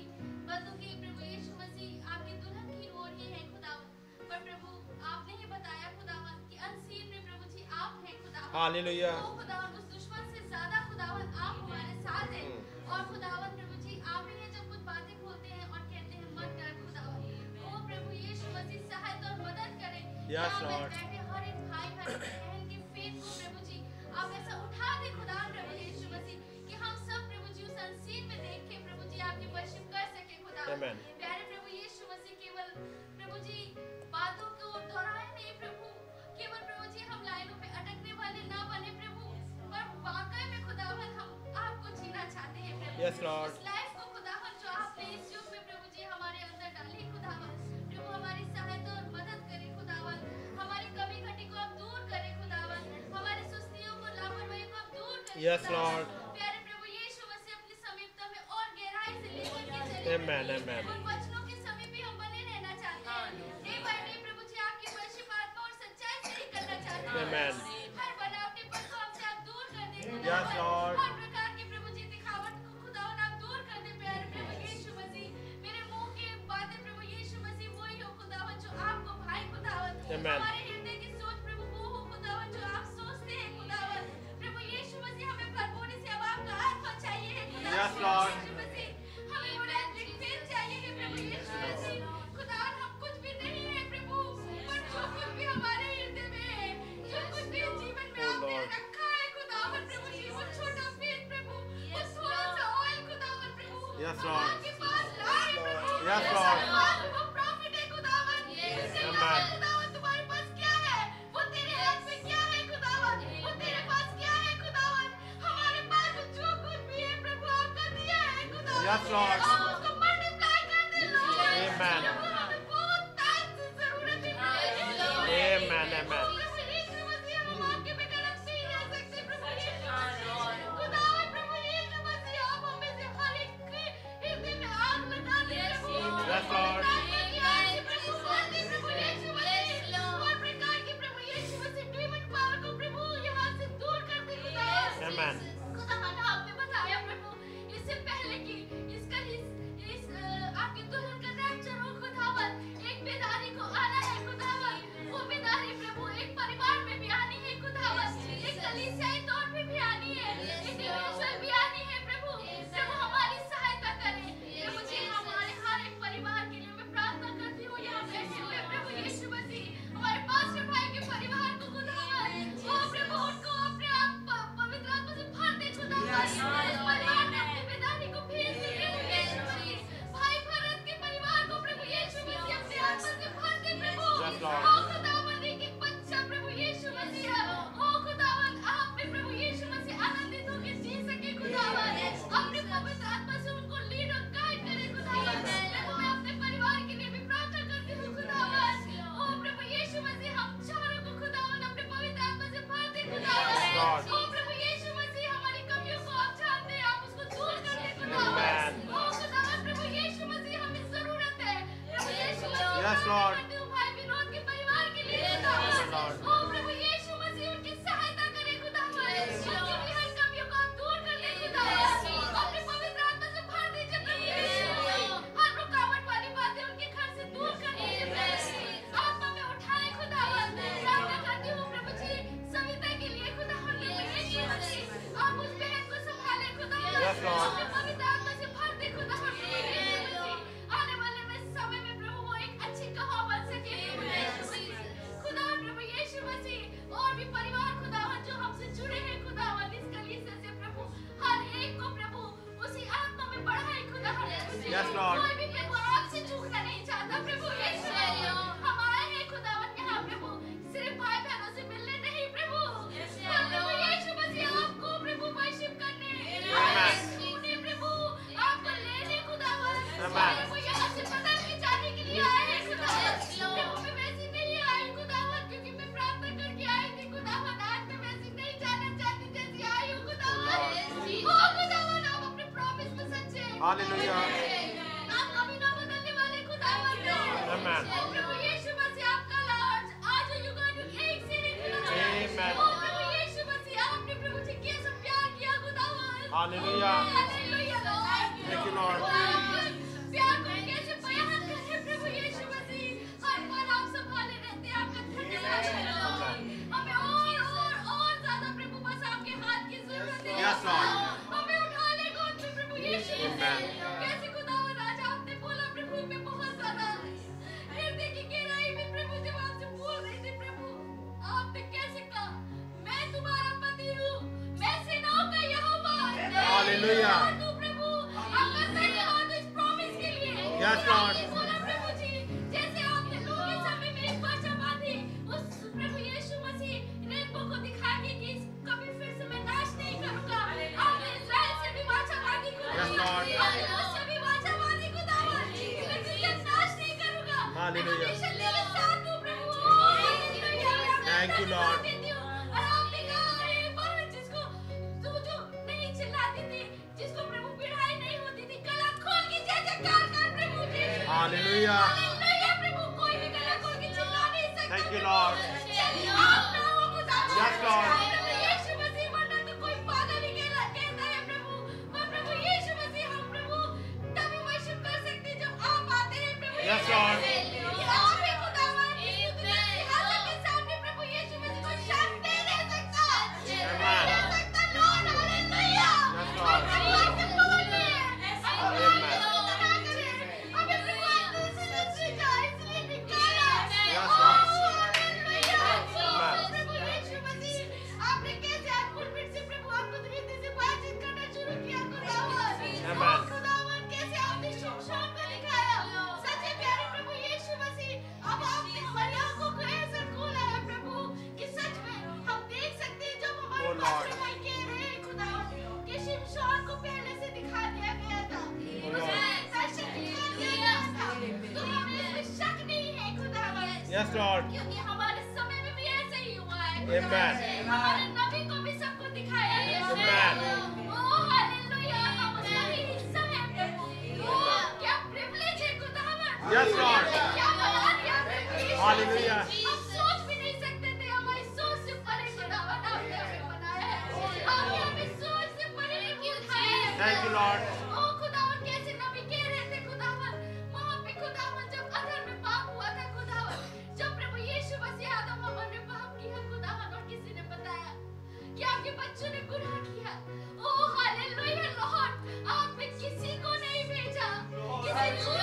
बंदूकें प्रभु यीशु मसीह आपकी दुल्हन की ओर ही है खुदावन, पर प्रभु आपने ही बताया खुदावन कि अनसीन में प्रभु जी आप हैं खुदावन। हालेलुया। तो खुदावन उस दुश्मन से ज्यादा खुदावन आप हमारे साथ हैं, और खुदावन प्रभु जी आप ही हैं जब कुछ बातें खोलते हैं और कहते हैं मत कर खुदावन, ओ प्रभु यीशु मसीह सहायता और मदद करें। यस यहाँ लॉर्ड। बैठे हर एक भाई हर एक बहन की फेथ को प्रभु जी आप ऐसा उठा दे खुदावन प्रभु यीशु मसीह कि हम सब प्रभु जी उस अनसीन में देख के प्रभु जी आपकी वर्शिप कर सके खुदावन। आमेन। प्यारे प्रभु यीशु मसीह केवल प्रभु जी बातों को दोहराए नहीं प्रभु, केवल प्रभु जी हम लाइनों पे अटकने वाले ना बने प्रभु, पर वाकई में खुदावन हम आपको जीना चाहते हैं प्रभु। Yes lord. उस लाइफ को खुदावन जो आपने इस युग में प्रभु जी हमारे अंदर डाली खुदावन, प्रभु हमारी सहायता और मदद करे खुदावन, हमारी कमी घटी को आप दूर करें खुदावन, हमारी सुस्तियों को लापरवाही को आप दूर करें यस खुदावन। लॉर्ड। प्यारे प्रभु यीशु मसीह अपनी समीपता में और गहराई से लेकर के चले आमेन, आमेन। उन वचनों के समीप भी हम बने रहना चाहते हैं, डे बाय डे प्रभु जी आपकी वर्शिप आत्मा और सच्चाई से ही करना चाहते हैं। आमेन। हर बनावटीपन को हमसे आप दूर कर दें खुदावन। Yes Lord. हर प्रकार की प्रभु जी दिखावट को खुदावन आप दूर कर दें प्यारे प्रभु यीशु मसीह, मेरे मुंह की बातें प्रभु यीशु मसीह वही हो खुदावन जो आपको भाई खुदावन, आमेन। हमारे हृदय की सोच प्रभु वो हो खुदावन जो आप सोचते हैं खुदावन। प्रभु यीशु मसीह हमें भरपूरी से अब आपका आत्मा चाहिए है खुदावन। Yes Lord. यीशु मसीह हमें वो रात्रि फिर चाहिए है प्रभु यीशु मसीह। खुदावन हम कुछ भी नहीं है प्रभु, पर जो कुछ भी हमारे हृदय में है, जो कुछ भी जीवन में आपने रखा है खुदावन प्रभु जी, वो छोटा पेट प्रभु, वो थोड़ा सा ऑयल खुदावन प्रभु, यस लॉर्ड। आपके पास लाए प्रभु। Yes lord. वो प्रॉफिट है खुदावन, उससे लाए खुदावन तुम्हारे पास क्या है, वो तेरे हाथ में क्या है खुदावन, वो तेरे पास क्या है खुदावन, हमारे पास जो कुछ भी है प्रभु आपका दिया है खुदावन। Yes Lord. आप उसको मल्टीप्लाई कर दे लॉर्ड। आमेन। प्रभु हमें बहुत टाइम से जरूरत है प्रभु यीशु मसीह। आमेन, आमेन। प्रभु यीशु मसीह हम आपके बगैर अब नहीं रह सकते प्रभु यीशु मसीह। खुदावन प्रभु यीशु मसीह आप हमें से हर एक के हृदय में आग लगा दे प्रभु। Yes Lord. आत्मा की आग से प्रभु बोल दे प्रभु यीशु मसीह। हर प्रकार की प्रभु यीशु मसीह डीमन पावर को प्रभु यहाँ से दूर कर दे खुदावन। आमेन। खुदावन आपने बताया प्रभु इससे पहले कि इस आपकी दुल्हन का रैप्चर हो खुदावन, एक बेदारी को आना है खुदावन, वो बेदारी प्रभु एक परिवार में भी आनी है खुदावन, एक कलीसियाई तौर पे भी आनी है, इंडिविजुअल भी आनी है प्रभु। प्रभु हमारी सहायता करें प्रभु जी, हमारे हर एक परिवार के लिए मैं प्रार्थना करती हूँ यहाँ बैठे हुए प्रभु यीशु मसीह, हमारे पास्टर भाई के परिवार को खुदावन, ओ प्रभु उनको अपने आप पवित्र आत्मा से भर दे खुदावन। इस परिवार में अपनी बेदारी को भेज दे प्रभु यीशु मसीह। भाई भरत के परिवार को प्रभु यीशु मसीह अपने आत्मा से भर दे प्रभु। Yes, Lord. ओ खुदावन एक एक बच्चा प्रभु यीशु मसीह, ओ खुदावन आप में प्रभु यीशु मसीह आनंदित होकर जी सके खुदावन, अपने पवित्र आत्मा से उनको लीड और गाइड करे खुदावन। प्रभु मैं अपने परिवार के लिए भी प्रार्थना करती हूँ खुदावन, ओ प्रभु यीशु मसीह हम चारों को खुदावन अपने पवित्र आत्मा से भर दे खुदावन। Yes, Lord. ओ प्रभु यीशु मसीह हमारी कमियों को आप जानते हैं, आप उसको दूर कर दे खुदावन। Amen. ओ खुदावन प्रभु यीशु मसीह हमें जरूरत है प्रभु यीशु मसीह। Yes, Lord. करती हूँ भाई विनोद के परिवार के लिए Yes, खुदावन। Lord. ओ प्रभु यीशु मसीह उनकी सहायता करे खुदावन, उनकी भी हर कमियों को आप दूर कर दे खुदावन, अपने पवित्र आत्मा से भर दीजिए प्रभु यीशु। हर रुकावट वाली बातें उनके घर से दूर कर दीजिए प्रभु, आत्मा में उठाए खुदावन। प्रार्थना करती हूँ प्रभु जी सविता के लिए खुदावन, प्रभु यीशु मसीह आप उस बहन को संभाले खुदावन, Yes, Lord. अपने पवित्र आत्मा से भर दे खुदावन प्रभु यीशु मसीह। आने वाले में समय में प्रभु वो एक अच्छी गवाह बन सके प्रभु यीशु मसीह। खुदावन प्रभु यीशु मसीह और भी परिवार खुदावन जो हमसे जुड़े हैं खुदावन इस कलीसिया से प्रभु, हर कोई भी प्रभु आपसे चूकना नहीं चाहता प्रभु यीशु। हम आए हैं खुदावन यहाँ प्रभु सिर्फ भाई बहनों से मिलने नहीं प्रभु, पर प्रभु यीशु मसीह आपको प्रभु वर्शिप करने, छूने प्रभु, आपको लेने खुदावन। प्रभु यहाँ से पता नहीं जाने के लिए आए हैं खुदावन। प्रभु मैं वैसे नहीं आई खुदावन क्योंकि मैं प्रार्थना करके आई थी खुदावन। आज मैं वैसे नहीं जाना चाहती जैसी आई हूँ खुदावन। ओ खुदावन आप अपने प्रॉमिस में सच्चे हैं। हालेलुया। आप कभी ना बदलने वाले खुदावन हैं। प्रभु यीशु मसीह आपका लाज आज और युगानुग एक से है खुदावन। ओ प्रभु यीशु मसीह आपने प्रभु जी कैसा प्यार किया खुदावन। Hallelujah. Hallelujah Lord. Thank you Lord. प्यार को कैसे बयान करें प्रभु यीशु मसीह। हर बार आप संभाले रहते हैं, आपका धन्यवाद है। हमें और ज्यादा प्रभु बस आपके हाथ की जरूरत है। Yes, Lord. हमें उठा ले गोद में प्रभु यीशु मसीह। कैसे खुदावन आज आपने बोला प्रभु मैं बहुत ज्यादा हृदय की गहराई में प्रभु जब आपसे बोल रही थी प्रभु आपने कैसे कहा मैं तुम्हारा पति हूँ, मैं सेनाओं का यहोवा। हालेलुया। तू प्रभु आपका धन्यवाद इस प्रॉमिस के लिए। Yes, Lord. आपने बोला प्रभु जी जैसे आपने लोगों के समय में एक वाचा बांधी उस प्रभु यीशु मसीह रेनबो को दिखाएंगे कि कभी फिर से मैं नाश नहीं करूंगा। आपने इस्राएल से भी वाचा बांधी Yes, Lord. आपने उससे भी वाचा बांधी खुदावन कि मैं तुझे नाश नहीं करूंगा। Hallelujah. मैं हमेशा तेरे साथ हूँ प्रभु। हालेलुया। Thank you, Lord. और आपने कहा अरे पर जिसको तू जो नहीं चिल्लाती थी, जिसको प्रभु पिड़ाई नहीं होती थी, गला खोल के जय जयकार कर प्रभु जी। हालेलुया। हालेलुया प्रभु कोई भी गला खोल के चिल्ला नहीं सकता। Thank you, Lord. आप ना हो खुदावन। Yes, Lord. प्रभु यीशु मसीह वरना तो कोई पागल ही कहता है प्रभु। पर प्रभु यीशु मसीह हम प्रभु तभी वर्शिप कर सकते हैं जब आप आते हैं प्रभु। Yes, Lord. आप ही खुदावन सिंहासन के सामने प्रभु यीशु मसीह को शांति दे सकता। Amen. दे सकता लॉर्ड। हालेलुया। Yes, Lord. प्रभु आपसे बोलिए। हमें प्रभु अंदर से दूसरी जाए इसलिए निकाला। Yes, Lord. हालेलुया। प्रभु यीशु मसीह आपने कैसे आज पुलपिट से प्रभु आपको धीरे से बातचीत करना शुरू किया खुदावन। Amen. खुदावन कैसे आपने शिमशोन को दिखाया। सच्चे प्यारे प्रभु यीशु मसीह अब आपने हमारी आंखों को ऐसा खोला है प्रभु कि सच में हम देख सकते हैं जब हमारे Oh, Lord. पास भाई कह रहे हैं खुदावन कि शिमशोन को पहले से दिखा दिया गया था। उसे दर्शन दिखा दिया गया था। तो हमें इसमें शक नहीं है खुदावन। Yes, Lord. क्योंकि हमारे समय में भी ऐसे ही हुआ है। Amen. हमारे नबी को भी सबको दिखाया गया है। Amen. ओह हालेलुया हम उसका ही हिस्सा हैं प्रभु। ओह क्या प्रिविलेज है खुदावन। Yes, Lord. क्या बना दिया प्रभु यीशु। Hallelujah. हम सोच भी नहीं सकते थे हमारी सोच से परे खुदावन आपने हमें बनाया है। आपने हमें सोच से परे उठाया है। Thank you, Lord. ओह खुदावन कैसे नबी कह रहे थे खुदावन वहाँ पे खुदावन जब अदर में पाप हुआ था खुदावन जब प्रभु यीशु मसीह आदम हव्वा ने पाप किया खुदावन और किसी ने बताया कि आपके बच्चों ने गुनाह किया। ओह हालेलुया लॉर्ड आपने किसी को नहीं भेजा किसी दूत को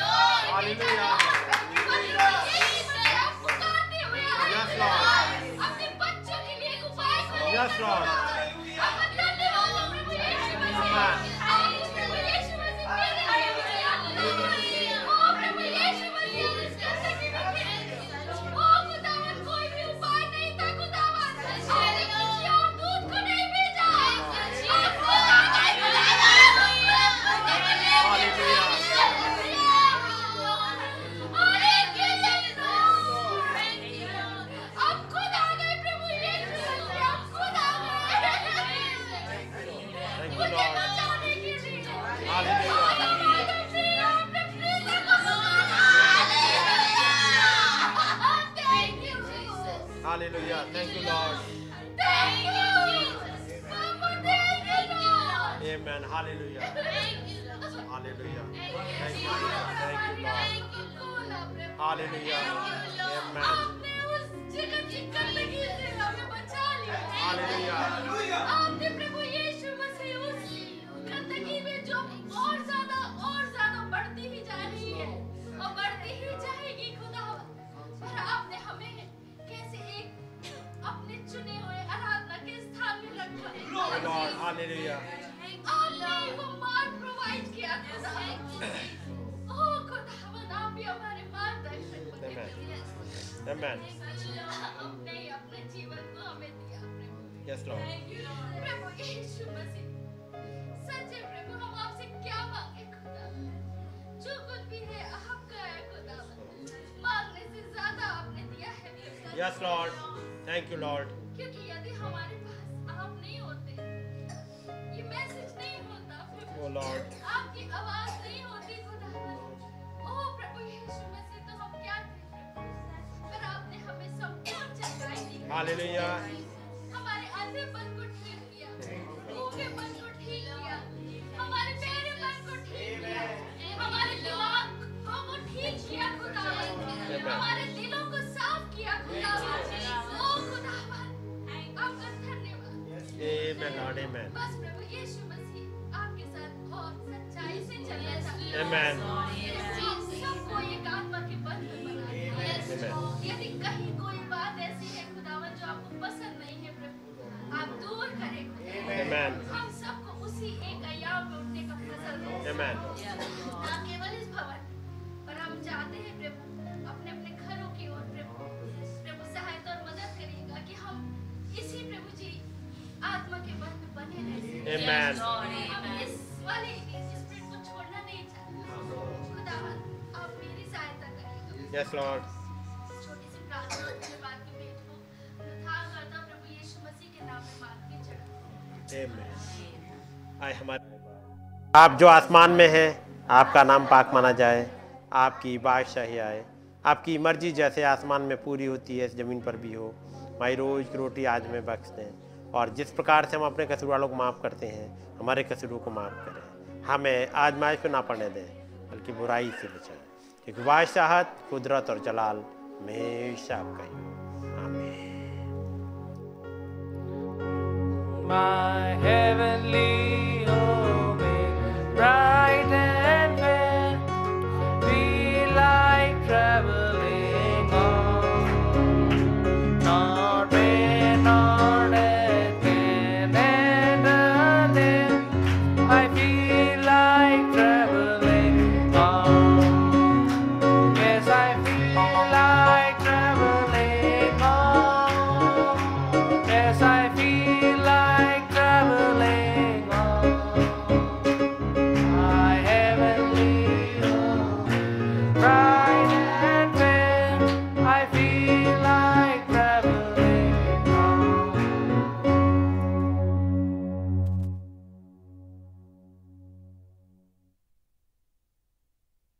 नहीं भेजा Hallelujah. आप पुकारते हुए आए Yes, Lord. अपने बच्चों के लिए एक उपाय को Yes, Lord. आपका धन्यवाद हो प्रभु यीशु मसीह। आप प्रभु यीशु मसीह मेरे लिए ओ प्रभु यीशु मसीह इसका सर्टिफिकेट ओ खुदावन कोई भी उपाय नहीं था खुदावन आपने किसी और दूत को नहीं भेजा आप खुदा नहीं आप खुद आ गए प्रभु यीशु मसीह आप खुद आ गए Thank you, मुझे Lord. बचाने के लिए Hallelujah. Thank you, Jesus. Hallelujah. Thank you, Lord. Thank you. Papa, thank you, Lord. Amen. Hallelujah. Thank you, Lord. Hallelujah. Thank Thank you, you, Lord. Jesus. Thank you, Lord. Hallelujah. Amen. आपने उस जगत की गंदगी से हमें बचा लिया। Hallelujah. आपने प्रभु यीशु मसीह उस गंदगी में जो और ज्यादा बढ़ती ही जा रही है और बढ़ती ही जाएगी खुदा पर आपने हमें कैसे एक अपने चुने हुए आराधना के स्थान में रखा है। Lord. Hallelujah. आपने वो मार्ग प्रोवाइड किया खुदा Amen. अपने जीवन को हमें दिया प्रभु। Yes, Lord. प्रभु यीशु मसीह, सच्चे प्रभु हम आपसे क्या मांगे खुदा, जो कुछ भी है आपका है खुदा, मांगने से ज्यादा आपने दिया है प्रभु। Yes, Lord. Thank you, Lord. क्योंकि यदि हमारे पास आप नहीं होते, ये मैसेज नहीं होता प्रभु, Oh, Lord. आपकी आवाज नहीं होती खुदा, ओ प्रभु यीशु मसीह, तो हम क्या थे प्रभु, पर आपने हमें संपूर्ण चंगाई दी। Hallelujah. हमारे अंधेपन को ठीक किया, गूंगेपन को ठीक किया, हमारे बहरेपन को ठीक किया, हमारे दिमाग को ठीक किया खुदा, हमारे दिलों को साफ किया खुदा, ओ खुदावन, आपका धन्यवाद। Amen, Lord. Amen. बस प्रभु यीशु मसीह आपके साथ बहुत सच्चाई से चलना चाहते हैं। Amen. सबको एक आत्मा के बंध में बनाए। यदि कहीं कोई बात ऐसी है खुदावन जो आपको पसंद नहीं है प्रभु, आप दूर करें खुदा। Amen. हम सबको उसी एक अय्याम में उठने का फजल दें। Amen. ना केवल इस भवन पर हम चाहते हैं प्रभु अपने अपने घरों की ओर प्रभु सहायता और मदद करिएगा कि हम इसी प्रभु जी आत्मा के बंध में बने रहें। Amen. हम इस वाले स्पिरिट को छोड़ना नहीं चाहते। खुदावन आप मेरी सहायता करिएगा। Yes, Lord. छोटी सी प्रार्थना अपने बात की भेंट को अनुधार करता प्रभु यीशु मसीह के नाम में मांगते चढ़ा। Amen. आए हमारे आप जो आसमान में हैं, आपका नाम पाक माना जाए, आपकी बादशाही आए, आपकी मर्जी जैसे आसमान में पूरी होती है इस ज़मीन पर भी हो। हमारी रोज़ की रोटी आज में बख्श दें, और जिस प्रकार से हम अपने कसूर वालों को माफ़ करते हैं, हमारे कसूरों को माफ़ करें। हमें आजमाइश पे ना पड़ने दें, बल्कि बुराई से बचाएं, क्योंकि बादशाहत, कुदरत और जलाल हमेशा आपका ही हो। आमीन। My heavenly